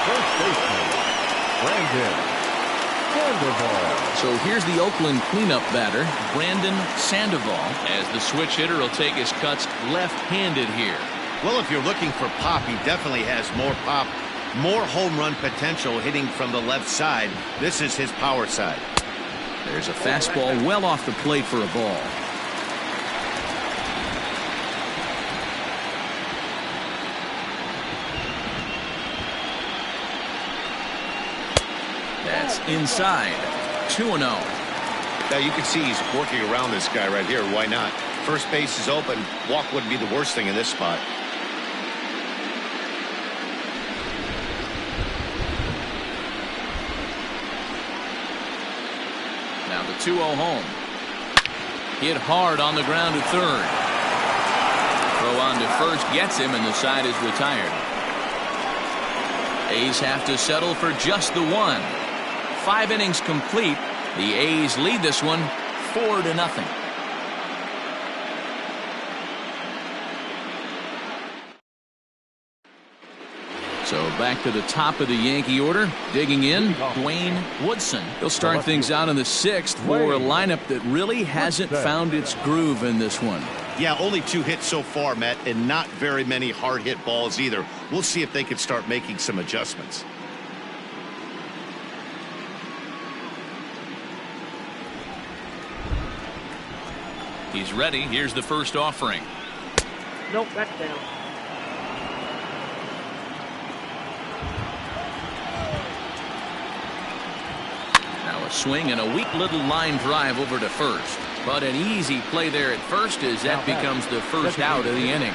First baseman, Brandon Sandoval. So here's the Oakland cleanup batter, Brandon Sandoval, as the switch hitter will take his cuts left-handed here. Well, if you're looking for pop, he definitely has more pop, more home run potential hitting from the left side. This is his power side. There's a fastball well off the plate for a ball. inside. 2-0. Now you can see he's working around this guy right here. Why not? First base is open. Walk wouldn't be the worst thing in this spot. Now the 2-0 home. Hit hard on the ground at third. Throw on to first gets him, and the side is retired. A's have to settle for just the one. 5 innings complete. The A's lead this one 4-0. So back to the top of the Yankee order. Digging in, Dwayne Woodson. He'll start things out in the 6th for a lineup that really hasn't found its groove in this one. Yeah, only 2 hits so far, Matt, and not very many hard hit balls either. We'll see if they can start making some adjustments. He's ready. Here's the first offering. Nope, that's down. Now a swing and a weak little line drive over to first. But an easy play there at first as that becomes the first out of the inning.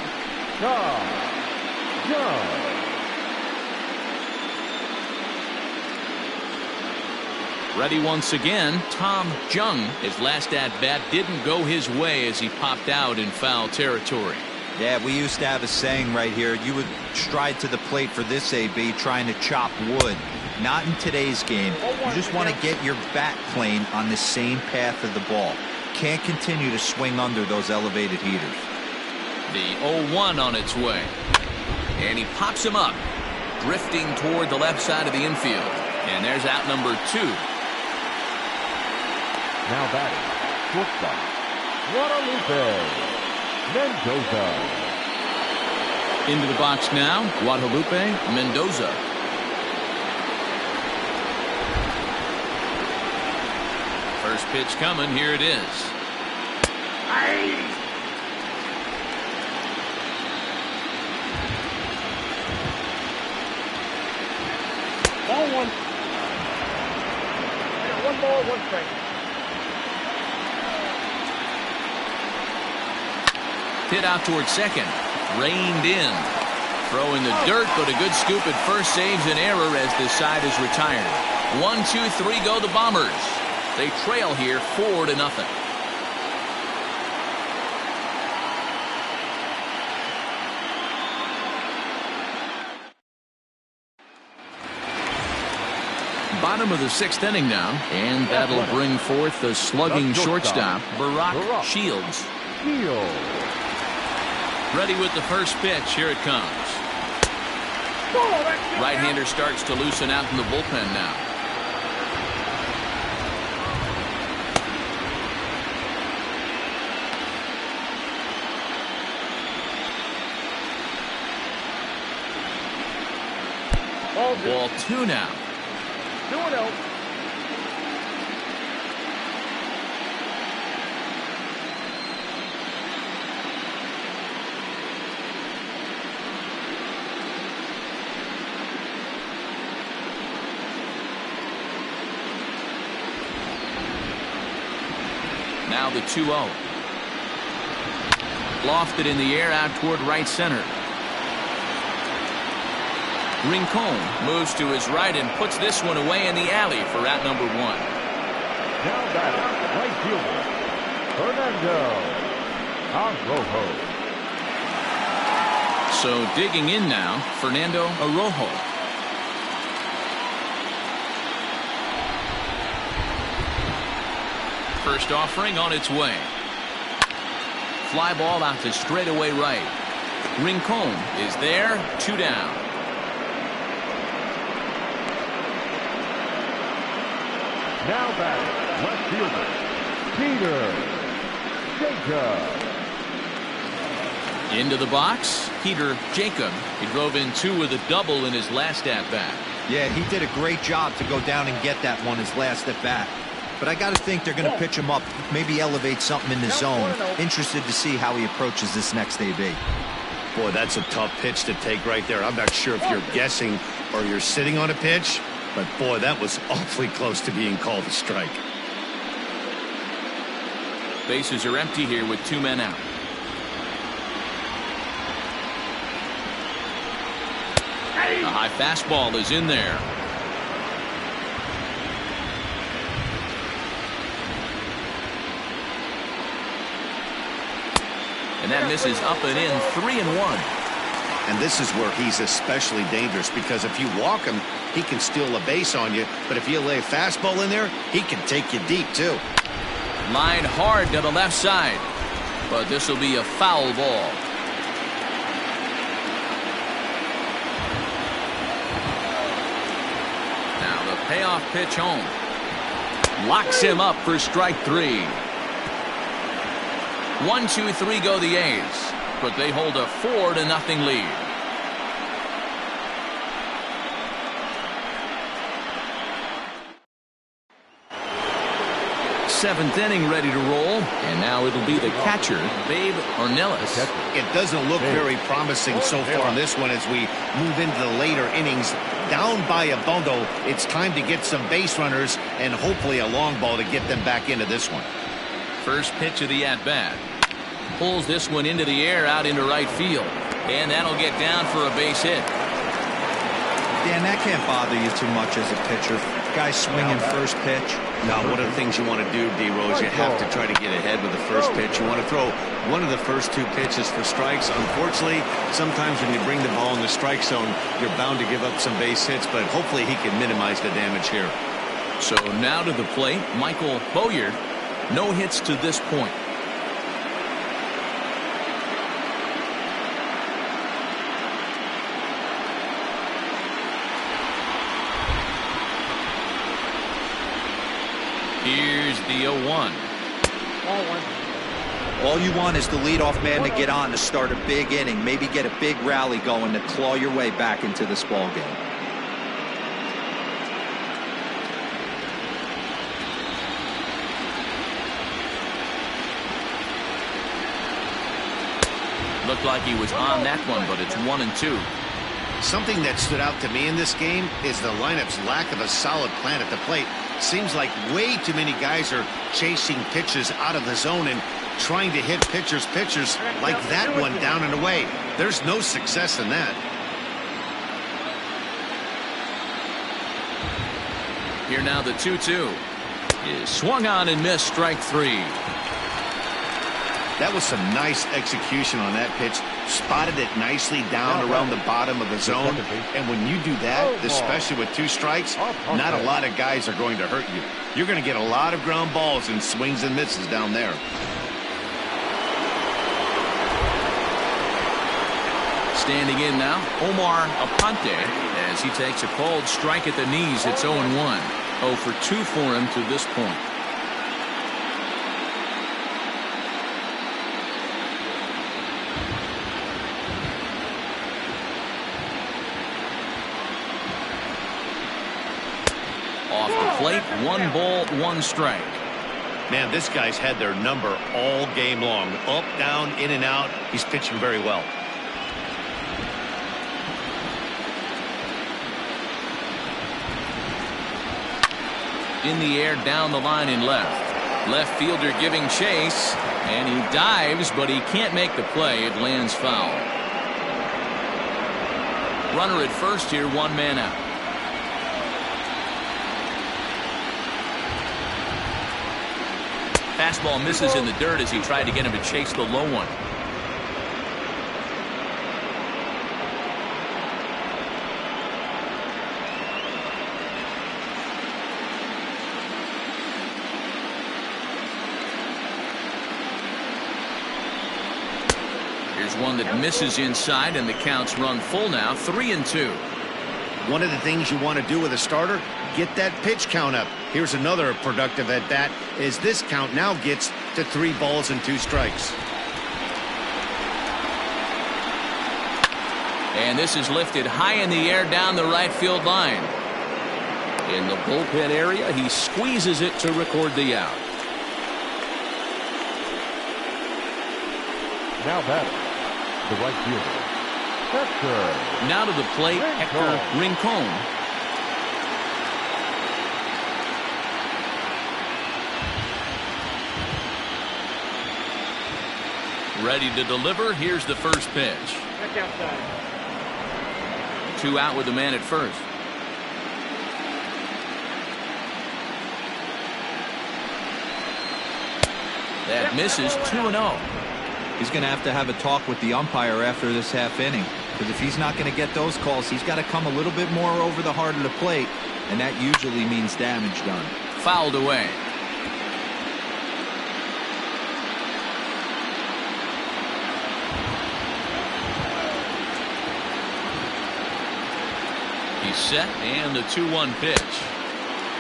Ready once again, Tom Jung. His last at-bat didn't go his way as he popped out in foul territory. Yeah, we used to have a saying right here. You would stride to the plate for this AB trying to chop wood. Not in today's game. You just want to get your bat plane on the same path of the ball. Can't continue to swing under those elevated heaters. The 0-1 on its way. And he pops him up. Drifting toward the left side of the infield. And there's out number 2. Now batting, shortstop, Guadalupe Mendoza. Into the box now, Guadalupe Mendoza. First pitch coming, here it is. Ball 1. 1 ball, 1 strike. Hit out towards second. Reined in. Throw in the dirt, but a good scoop at first saves an error as this side is retired. 1, 2, 3 go the Bombers. They trail here 4-0. Bottom of the 6th inning now, and that'll bring forth the slugging shortstop, Barack Shields. Ready with the first pitch. Here it comes. Right-hander starts to loosen out in the bullpen now. Ball 2 now. 2-0. Now the 2-0. Lofted in the air out toward right center. Rincon moves to his right and puts this one away in the alley for out number 1. Now batting, right fielder, Fernando Arrojo. So digging in now, Fernando Arrojo. First offering on its way. Fly ball out to straightaway right. Rincon is there, 2 down. Now batting, left fielder, Peter Jacob. Into the box, Peter Jacob. He drove in 2 with a double in his last at-bat. Yeah, he did a great job to go down and get that one his last at-bat. But I got to think they're going to pitch him up, maybe elevate something in the zone. Interested to see how he approaches this next AB. Boy, that's a tough pitch to take right there. I'm not sure if you're guessing or you're sitting on a pitch, But boy, that was awfully close to being called a strike. Bases are empty here with 2 men out. A high fastball is in there. And that misses up and in, 3-1. And this is where he's especially dangerous, because if you walk him, he can steal a base on you. But if you lay a fastball in there, he can take you deep, too. Line hard to the left side. But this will be a foul ball. Now the payoff pitch home. Locks him up for strike 3. 1, 2, 3 go the A's, but they hold a 4-0 lead. Seventh inning ready to roll, and now it'll be the catcher, Babe Ornelas. It doesn't look very promising so far on this one as we move into the later innings. Down by a bundle, it's time to get some base runners and hopefully a long ball to get them back into this one. First pitch of the at-bat. Pulls this one into the air out into right field. And that'll get down for a base hit. Dan, that can't bother you too much as a pitcher. Guy swinging first pitch. Now, one of the things you want to do, D-Rose, you have to try to get ahead with the first pitch. You want to throw one of the first 2 pitches for strikes. Unfortunately, sometimes when you bring the ball in the strike zone, you're bound to give up some base hits, but hopefully he can minimize the damage here. So now to the plate, Michael Boyard. No hits to this point. Here's the 0-1. All you want is the leadoff man to get on to start a big inning, maybe get a big rally going to claw your way back into this ball game. Looked like he was on that one, but it's 1-2. Something that stood out to me in this game is the lineup's lack of a solid plan at the plate. Seems like way too many guys are chasing pitches out of the zone and trying to hit pitchers like that one down and away. There's no success in that. Here now the 2-2 is swung on and missed, strike 3. That was some nice execution on that pitch. Spotted it nicely down around the bottom of the zone. And when you do that, especially with 2 strikes, not a lot of guys are going to hurt you. You're going to get a lot of ground balls and swings and misses down there. Standing in now, Omar Aponte, as he takes a cold strike at the knees. It's 0-1. 0 for 2 for him to this point. Off the plate, 1 ball, 1 strike. Man, this guy's had their number all game long. Up, down, in and out. He's pitching very well. In the air, down the line in left. Left fielder giving chase, and he dives, but he can't make the play. It lands foul. Runner at first here, 1 man out. Fastball misses in the dirt as he tried to get him to chase the low one. Here's one that misses inside, and the count's run full now, 3-2. One of the things you want to do with a starter, get that pitch count up. Here's another productive at bat as this count now gets to 3 balls and 2 strikes. And this is lifted high in the air down the right field line. In the bullpen area, he squeezes it to record the out. Now batting, the right fielder, Hector. Now to the plate, Hector Rincon. Ready to deliver. Here's the first pitch. Back outside. 2 out with the man at first. That misses. 2-0. He's going to have a talk with the umpire after this half inning, because if he's not going to get those calls, he's got to come a little bit more over the heart of the plate, and that usually means damage done. Fouled away. He's set, and the 2-1 pitch.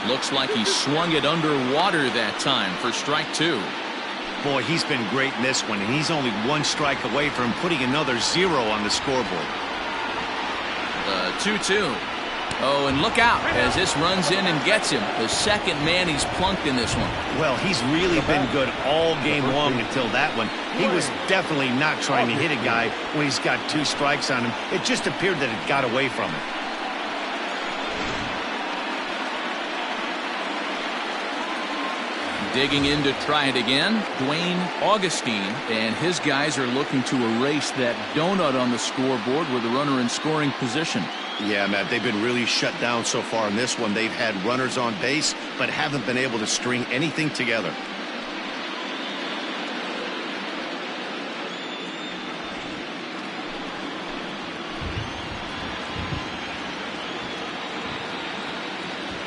Looks like he swung it underwater that time for strike 2. Boy, he's been great in this one, and he's only 1 strike away from putting another 0 on the scoreboard. The 2-2. Oh, and look out as this runs in and gets him. The second man he's plunked in this one. Well, he's really been good all game long until that one. He was definitely not trying to hit a guy when he's got 2 strikes on him. It just appeared that it got away from him. Digging in to try it again, Dwayne Augustine, and his guys are looking to erase that donut on the scoreboard with a runner in scoring position. Yeah, Matt, they've been really shut down so far in this one. They've had runners on base, but haven't been able to string anything together.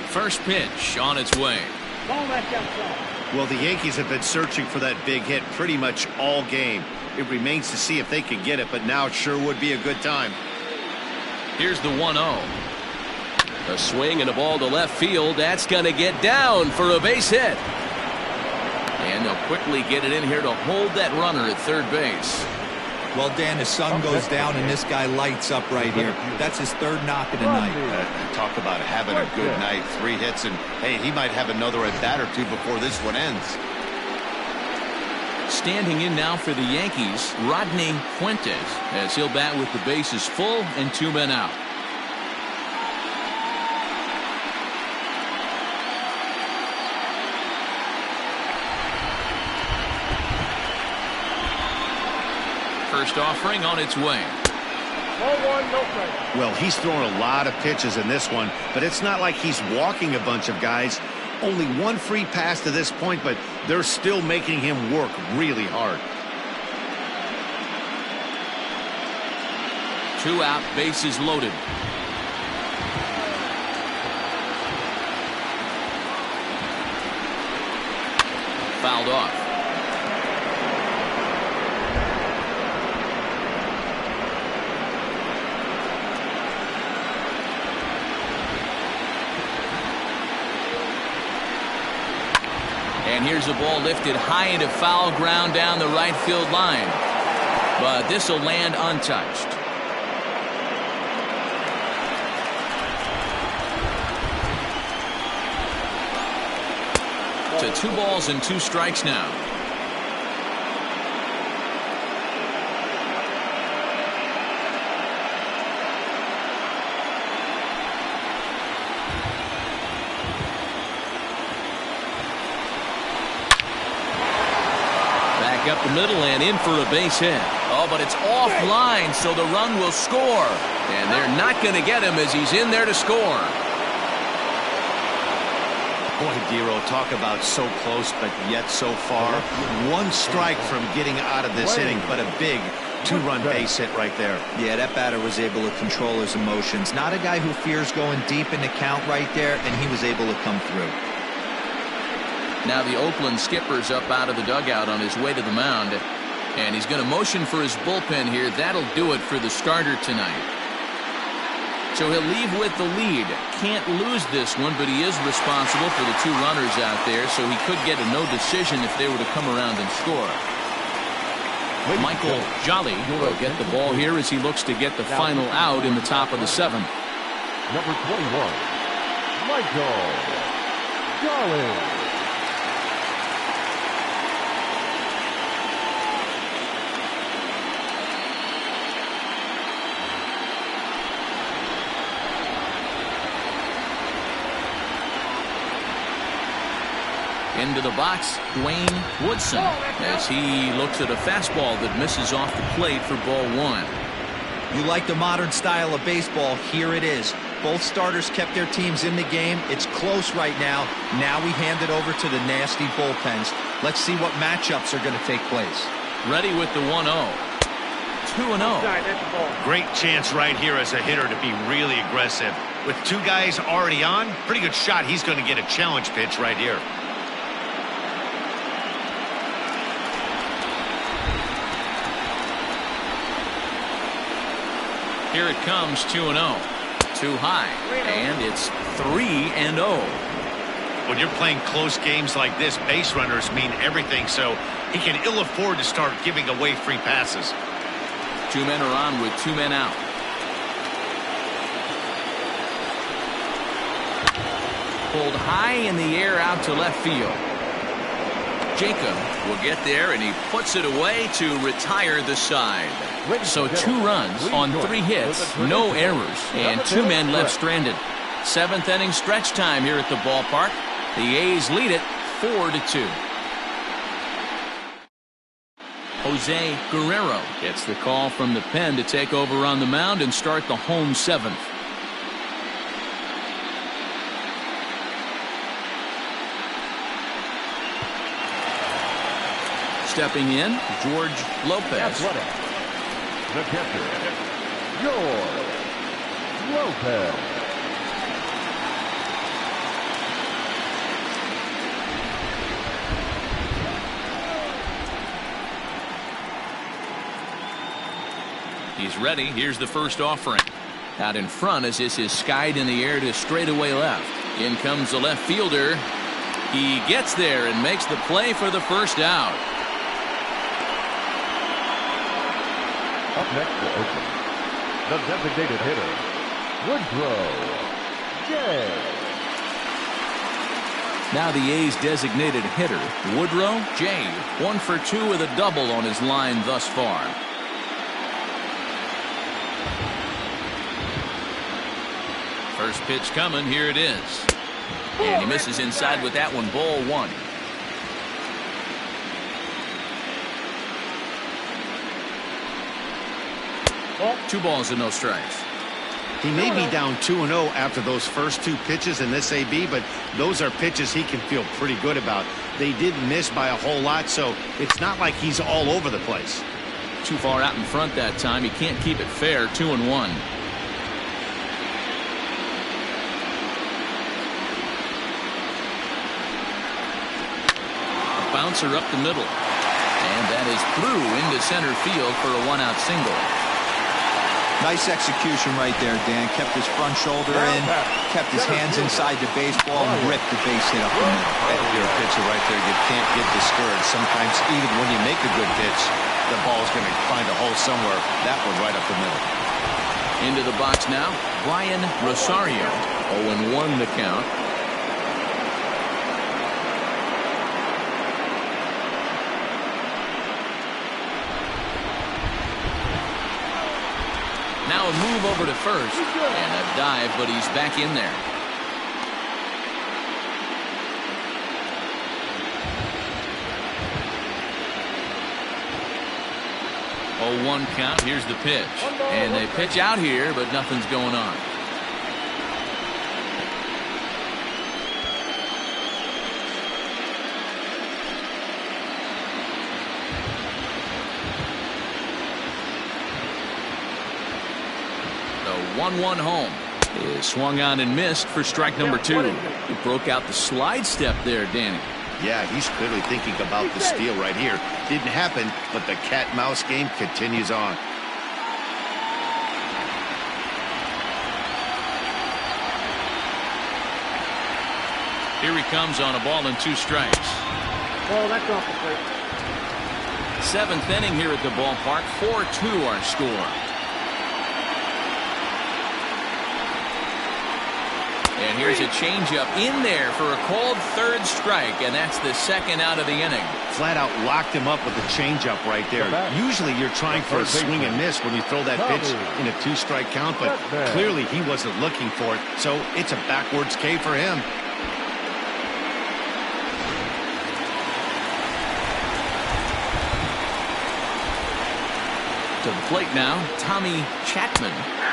First pitch on its way. Ball back outside. Well, the Yankees have been searching for that big hit pretty much all game. It remains to see if they can get it, but now it sure would be a good time. Here's the 1-0. A swing and a ball to left field. That's going to get down for a base hit. And they'll quickly get it in here to hold that runner at third base. Well, Dan, the sun goes down and this guy lights up right here. That's his 3rd knock of the night. Talk about having a good night. 3 hits, and hey, he might have another at bat or 2 before this one ends. Standing in now for the Yankees, Rodney Fuentes, as he'll bat with the bases full and 2 men out. First offering on its way. Ball 1, no strike. Well, he's thrown a lot of pitches in this one, but it's not like he's walking a bunch of guys. Only 1 free pass to this point, but they're still making him work really hard. 2 out, bases loaded. Fouled off. And here's the ball lifted high into foul ground down the right field line. But this will land untouched. To 2 balls and 2 strikes now. Up the middle and in for a base hit. Oh, but it's offline, so the run will score. And they're not going to get him as he's in there to score. Boy, Dero, talk about so close, but yet so far. 1 strike from getting out of this inning, but a big 2-run base hit right there. Yeah, that batter was able to control his emotions. Not a guy who fears going deep in the count right there, and he was able to come through. Now the Oakland skipper's up out of the dugout on his way to the mound. And he's going to motion for his bullpen here. That'll do it for the starter tonight. So he'll leave with the lead. Can't lose this one, but he is responsible for the 2 runners out there, so he could get a no decision if they were to come around and score. Michael Jolly will get the ball here as he looks to get the final out in the top of the 7th. Number 21, Michael Jolly. Into the box, Dwayne Woodson, as he looks at a fastball that misses off the plate for ball one. You like the modern style of baseball, here it is. Both starters kept their teams in the game. It's close right now. Now we hand it over to the nasty bullpens. Let's see what matchups are going to take place. Ready with the 1-0. 2-0. Great chance right here as a hitter to be really aggressive. With two guys already on, pretty good shot. He's going to get a challenge pitch right here. Here it comes, 2-0. Too high, and it's 3-0. When you're playing close games like this, base runners mean everything, so he can ill afford to start giving away free passes. 2 men are on with 2 men out. Pulled high in the air out to left field. Jacob will get there, and he puts it away to retire the side. So 2 runs on 3 hits, no errors, and 2 men left stranded. 7th inning stretch time here at the ballpark. The A's lead it 4-2. Jose Guerrero gets the call from the pen to take over on the mound and start the home 7th. Stepping in, George Lopez. The catcher, George Lopez. He's ready. Here's the first offering. Out in front as this is skied in the air to straightaway left. In comes the left fielder. He gets there and makes the play for the first out. Up next for Oakland, the designated hitter, Woodrow J. Now the A's designated hitter, Woodrow J. 1 for 2 with a double on his line thus far. First pitch coming, here it is. And he misses inside with that one, ball 1. Two balls and no strikes. He may be down 2-0 after those first 2 pitches in this AB, but those are pitches he can feel pretty good about. They didn't miss by a whole lot, so it's not like he's all over the place. Too far out in front that time. He can't keep it fair. 2-1. A bouncer up the middle. And that is through into center field for a 1-out single. Nice execution right there, Dan. Kept his front shoulder in, kept his hands inside the baseball, and ripped the base hit up the middle. If you're a pitcher right there, you can't get discouraged. Sometimes even when you make a good pitch, the ball's going to find a hole somewhere. That one right up the middle. Into the box now, Brian Rosario. 0-1 the count. Now a move over to first, and a dive, but he's back in there. Oh, 1 count. Here's the pitch, and they pitch out here, but nothing's going on. The 1-1 home is swung on and missed for strike number 2. He broke out the slide step there, Danny. Yeah, he's clearly thinking about the steal right here. Didn't happen, but the cat-mouse game continues on. Here he comes on a ball and 2 strikes. Oh, that's off the plate. 7th inning here at the ballpark. 4-2 our score. And here's a changeup in there for a called 3rd strike, and that's the 2nd out of the inning. Flat out locked him up with a changeup right there. Usually you're trying for a swing and miss when you throw that pitch in a 2-strike count, but clearly he wasn't looking for it, so it's a backwards K for him. To the plate now, Tommy Chapman,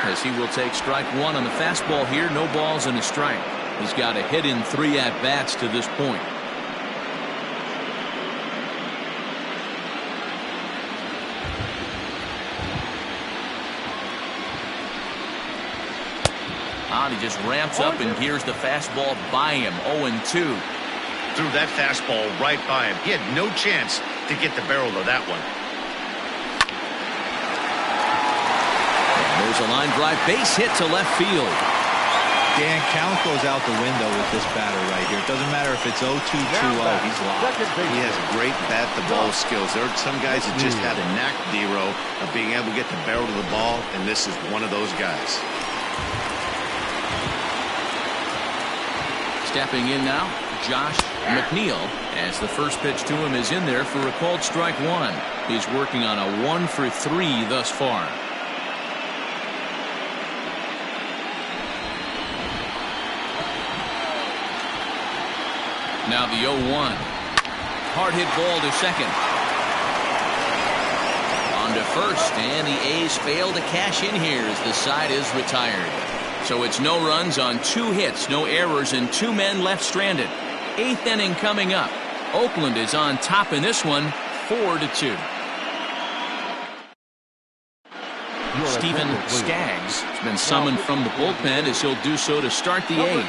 as he will take strike one on the fastball here. No balls and a strike. He's got a hit in 3 at-bats to this point. He just ramps up and gears the fastball by him. 0-2. Threw that fastball right by him. He had no chance to get the barrel of that one. And there's a line drive base hit to left field. Dan, count goes out the window with this batter right here. It doesn't matter if it's 0-2, 2-0. He's locked. He has great bat-the-ball skills. There are some guys that just have a knack, Dero, of being able to get the barrel of the ball, and this is one of those guys. Stepping in now, Josh McNeil, as the first pitch to him is in there for a called strike one. He's working on a 1-for-3 thus far. Now the 0-1. Hard hit ball to second. On to first, and the A's fail to cash in here as the side is retired. So it's no runs on 2 hits, no errors, and 2 men left stranded. 8th inning coming up. Oakland is on top in this one, 4-2. Stephen Skaggs has been summoned from the bullpen as he'll do so to start the 8th.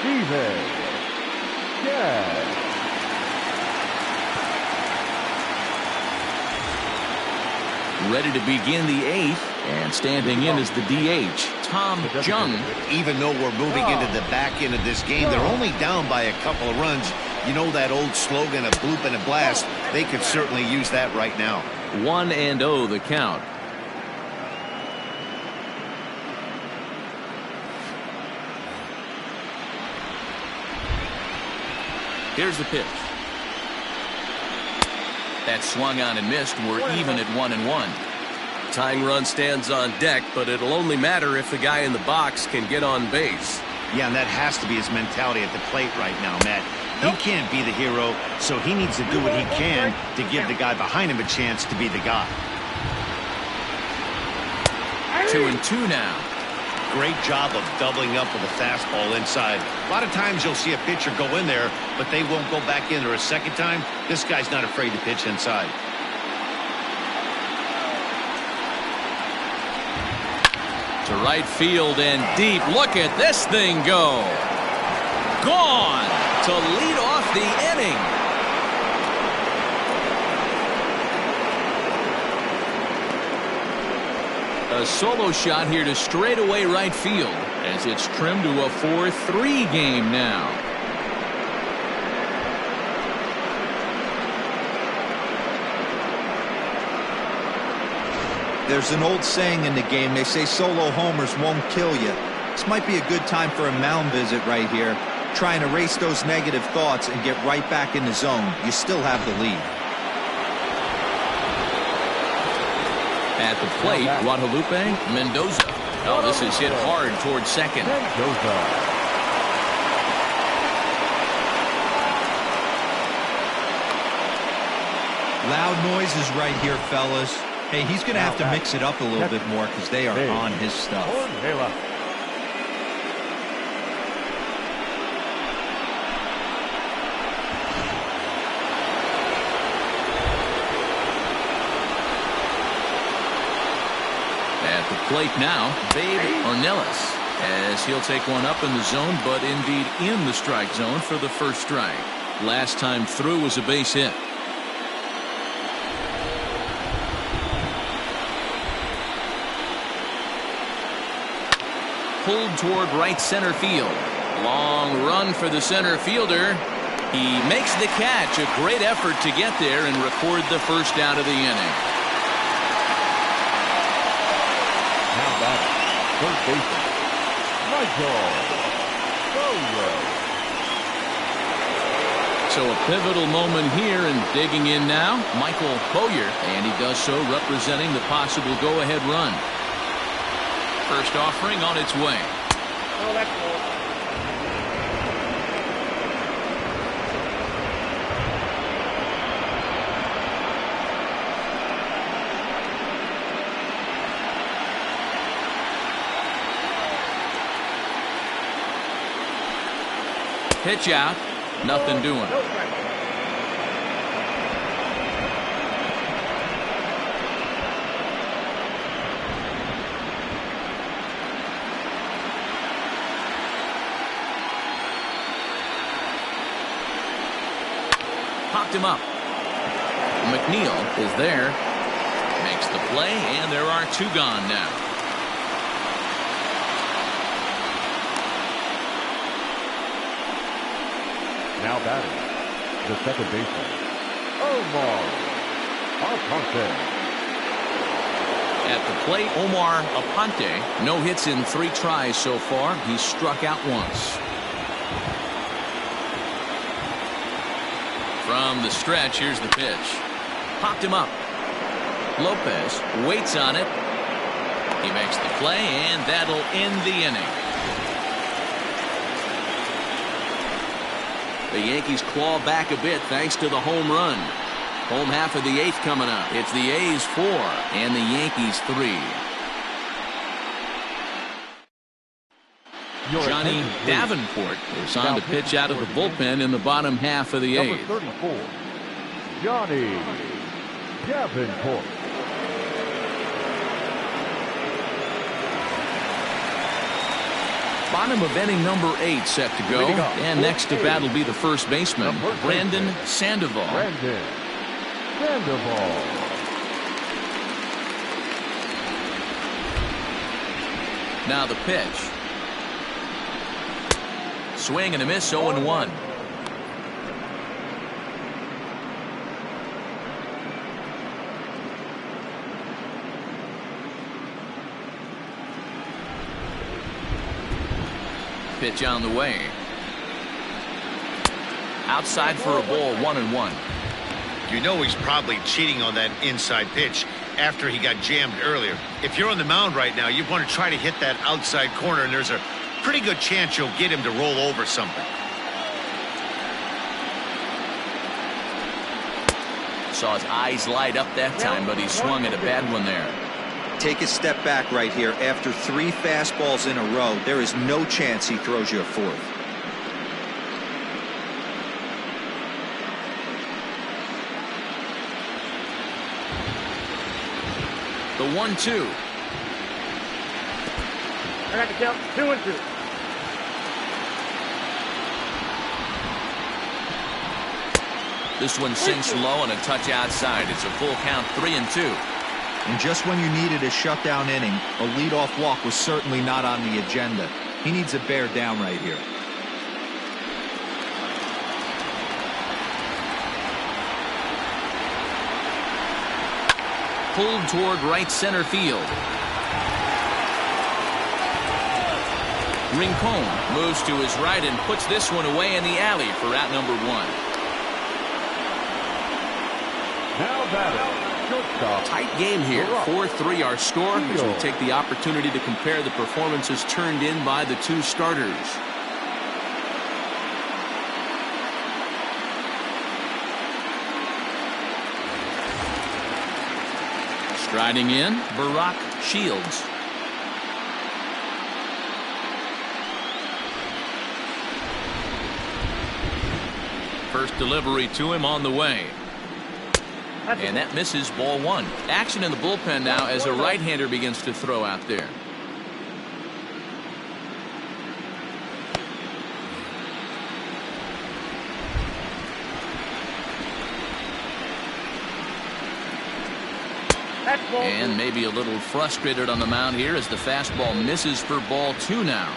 Stephen Skaggs. Ready to begin the 8th, and standing in is the DH, Tom Jung. Even though we're moving into the back end of this game, they're only down by a couple of runs. You know that old slogan, a bloop and a blast. They could certainly use that right now. 1-0 the count. Here's the pitch. That swung on and missed. We're even at 1-1. Tying run stands on deck, but it'll only matter if the guy in the box can get on base. Yeah, and that has to be his mentality at the plate right now, Matt. He can't be the hero, so he needs to do what he can to give the guy behind him a chance to be the guy. 2-2 now. Great job of doubling up with a fastball inside. A lot of times you'll see a pitcher go in there, but they won't go back in there a second time. This guy's not afraid to pitch inside. To right field and deep. Look at this thing go. Gone to lead off the inning. A solo shot here to straightaway right field as it's trimmed to a 4-3 game now. There's an old saying in the game. They say solo homers won't kill you. This might be a good time for a mound visit right here. Try and erase those negative thoughts and get right back in the zone. You still have the lead. At the plate, Guadalupe Mendoza. Oh, this is hit hard towards second. Loud noises right here, fellas. Hey, he's going to have to mix it up a little bit more because they are on his stuff. At the plate now, Babe Ornelas, as he'll take one up in the zone, but indeed in the strike zone for the first strike. Last time through was a base hit. Pulled toward right center field. Long run for the center fielder. He makes the catch. A great effort to get there and record the first out of the inning. Now batting, third baseman, Michael Bowyer. So a pivotal moment here, and digging in now, Michael Bowyer, and he does so representing the possible go-ahead run. First offering on its way. Oh, that's cool. Pitch out. Nothing doing. Popped him up. McNeil is there. Makes the play, and there are 2 gone now. Now batting, the second baseman, Omar Aponte. At the plate, Omar Aponte. No hits in 3 tries so far. He's struck out once. From the stretch, here's the pitch. Popped him up. Lopez waits on it. He makes the play, and that'll end the inning. The Yankees claw back a bit thanks to the home run. Home half of the 8th coming up. It's the A's 4 and the Yankees 3. Johnny Davenport is on to pitch out of the bullpen in the bottom half of the 8th. Number 34, Johnny Davenport. Bottom of inning number 8 set to go. And next to bat will be the first baseman, Brandon Sandoval. Brandon Sandoval. Now the pitch. Swing and a miss, 0-1. Pitch on the way. Outside for a ball, 1-1. You know he's probably cheating on that inside pitch after he got jammed earlier. If you're on the mound right now, you want to try to hit that outside corner, and there's a pretty good chance you'll get him to roll over something. Saw his eyes light up that time, but he swung at a bad one there. Take a step back right here. After 3 fastballs in a row, there is no chance he throws you a 4th. The 1-2. I got the count 2-2. This one sinks low and a touch outside. It's a full count, 3-2. And just when you needed a shutdown inning, a leadoff walk was certainly not on the agenda. He needs to bear down right here. Pulled toward right center field. Rincon moves to his right and puts this one away in the alley for out number 1. Now batting, shortstop. Tight game here. 4-3 our score as we take the opportunity to compare the performances turned in by the 2 starters. Striding in, Barack Shields. First delivery to him on the way. And that misses, ball 1. Action in the bullpen now as a right-hander begins to throw out there. And maybe a little frustrated on the mound here as the fastball misses for ball 2 now.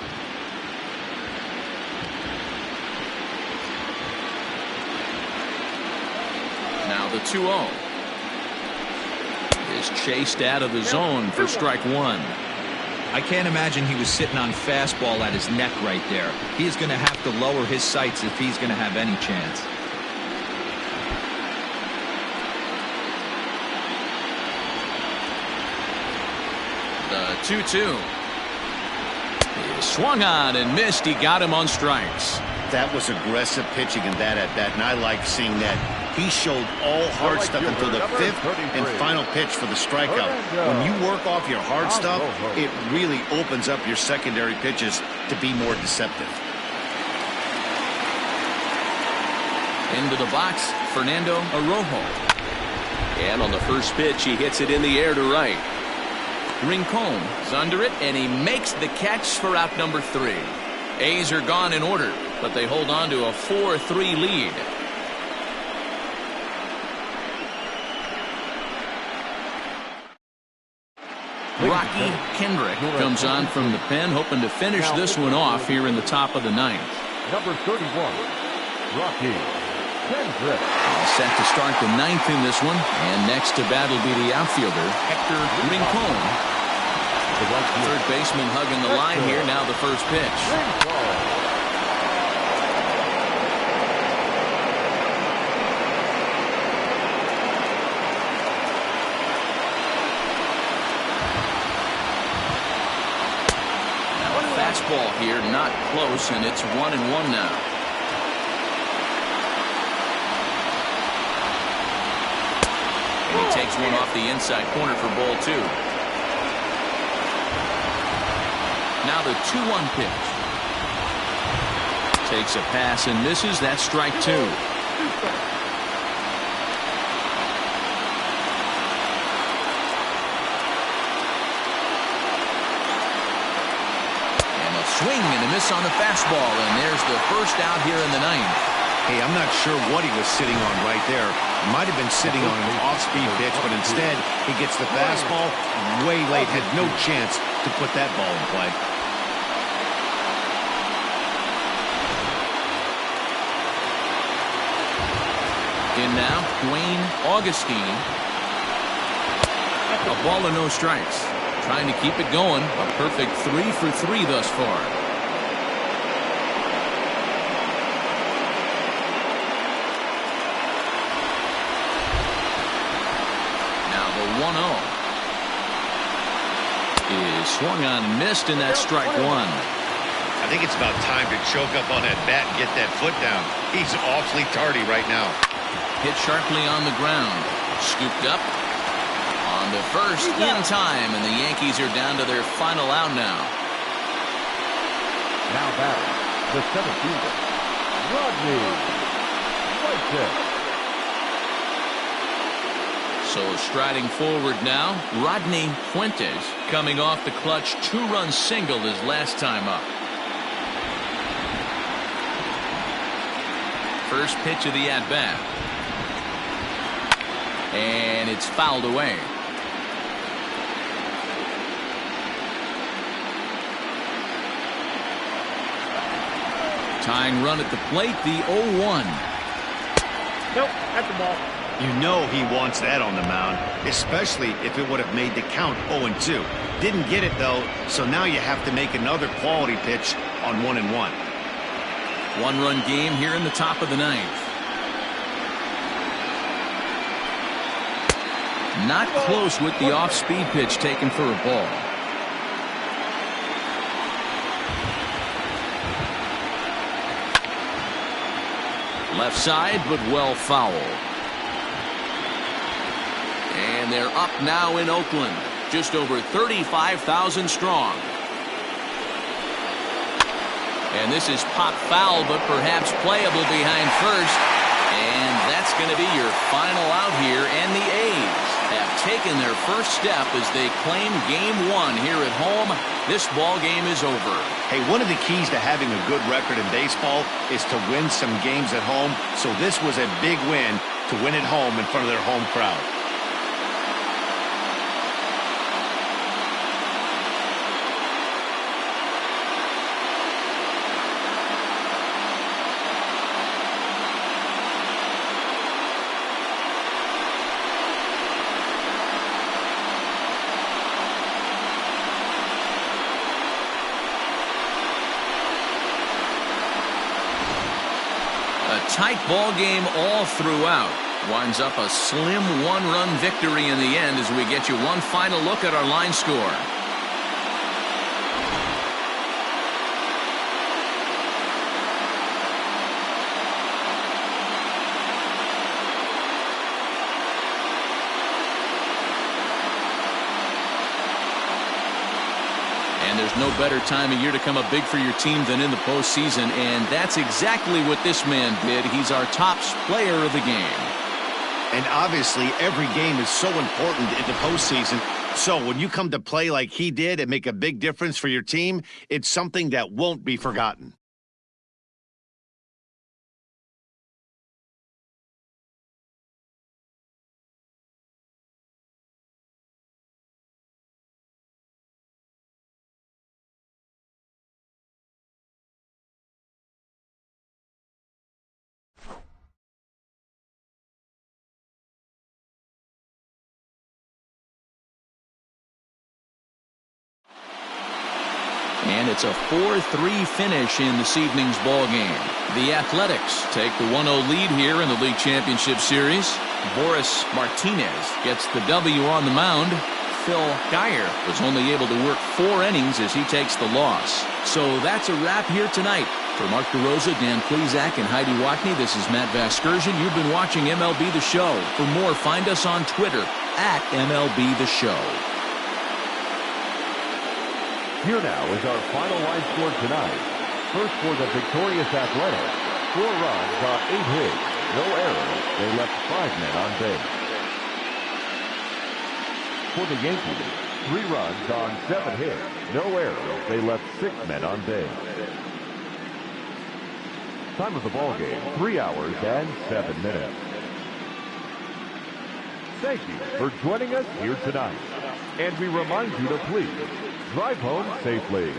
Now the 2-0 is chased out of the zone for strike 1. I can't imagine he was sitting on fastball at his neck right there. He is going to have to lower his sights if he's going to have any chance. The 2-2. He swung on and missed. He got him on strikes. That was aggressive pitching in that at bat, and I like seeing that. He showed all hard stuff until the 5th and final pitch for the strikeout. When you work off your hard stuff, it really opens up your secondary pitches to be more deceptive. Into the box, Fernando Arrojo. And on the first pitch, he hits it in the air to right. Rincon is under it, and he makes the catch for out number 3. A's are gone in order, but they hold on to a 4-3 lead. Rocky Kendrick comes on from the pen, hoping to finish this one off here in the top of the 9th. Number 31, Rocky Kendrick. All set to start the 9th in this one, and next to bat will be the outfielder Hector Rincon. Third baseman hugging the line here. Now the first pitch. Fastball here, not close, and it's 1-1 now. And he takes one off the inside corner for ball 2. Now the 2-1 pitch. Takes a pass and misses. That's strike 2. Swing and a miss on the fastball, and there's the first out here in the 9th. Hey, I'm not sure what he was sitting on right there. Might have been sitting on an off-speed pitch, but instead he gets the fastball way late. Had no chance to put that ball in play. In now, Dwayne Augustine. A ball and no strikes. Trying to keep it going. A perfect 3 for 3 thus far. Now the 1-0 is swung on and missed, and that's strike 1. I think it's about time to choke up on that bat and get that foot down. He's awfully tardy right now. Hit sharply on the ground. Scooped up. On to first in time, and the Yankees are down to their final out now. Now batting, the 17th, Rodney Fuentes. So striding forward now, Rodney Fuentes, coming off the clutch 2-run single his last time up. First pitch of the at-bat. And it's fouled away. Tying run at the plate, the 0-1. Nope, that's the ball. You know he wants that on the mound, especially if it would have made the count 0-2. Didn't get it, though, so now you have to make another quality pitch on 1-1. One-run game here in the top of the 9th. Not close with the off-speed pitch taken for a ball. Left side, but well fouled. And they're up now in Oakland. Just over 35,000 strong. And this is pop foul, but perhaps playable behind first. And that's going to be your final out here. And the A's have taken their first step as they claim game 1 here at home. This ball game is over. Hey, one of the keys to having a good record in baseball is to win some games at home. So this was a big win to win at home in front of their home crowd. Tight ball game all throughout. Winds up a slim 1-run victory in the end as we get you one final look at our line score. And And there's no better time of year to come up big for your team than in the postseason, and that's exactly what this man did. He's our top player of the game. And obviously, every game is so important in the postseason. So when you come to play like he did and make a big difference for your team, it's something that won't be forgotten. And it's a 4-3 finish in this evening's ball game. The Athletics take the 1-0 lead here in the league championship series. Boris Martinez gets the W on the mound. Phil Geyer was only able to work 4 innings as he takes the loss. So that's a wrap here tonight. For Mark DeRosa, Dan Plezak, and Heidi Watney, this is Matt Vasgersian. You've been watching MLB The Show. For more, find us on Twitter at MLB The Show. Here now is our final line score tonight. First for the victorious Athletics, 4 runs on 8 hits, no errors. They left 5 men on base. For the Yankees, 3 runs on 7 hits, no errors. They left 6 men on base. Time of the ball game, 3 hours and 7 minutes. Thank you for joining us here tonight. And we remind you to please drive home safely.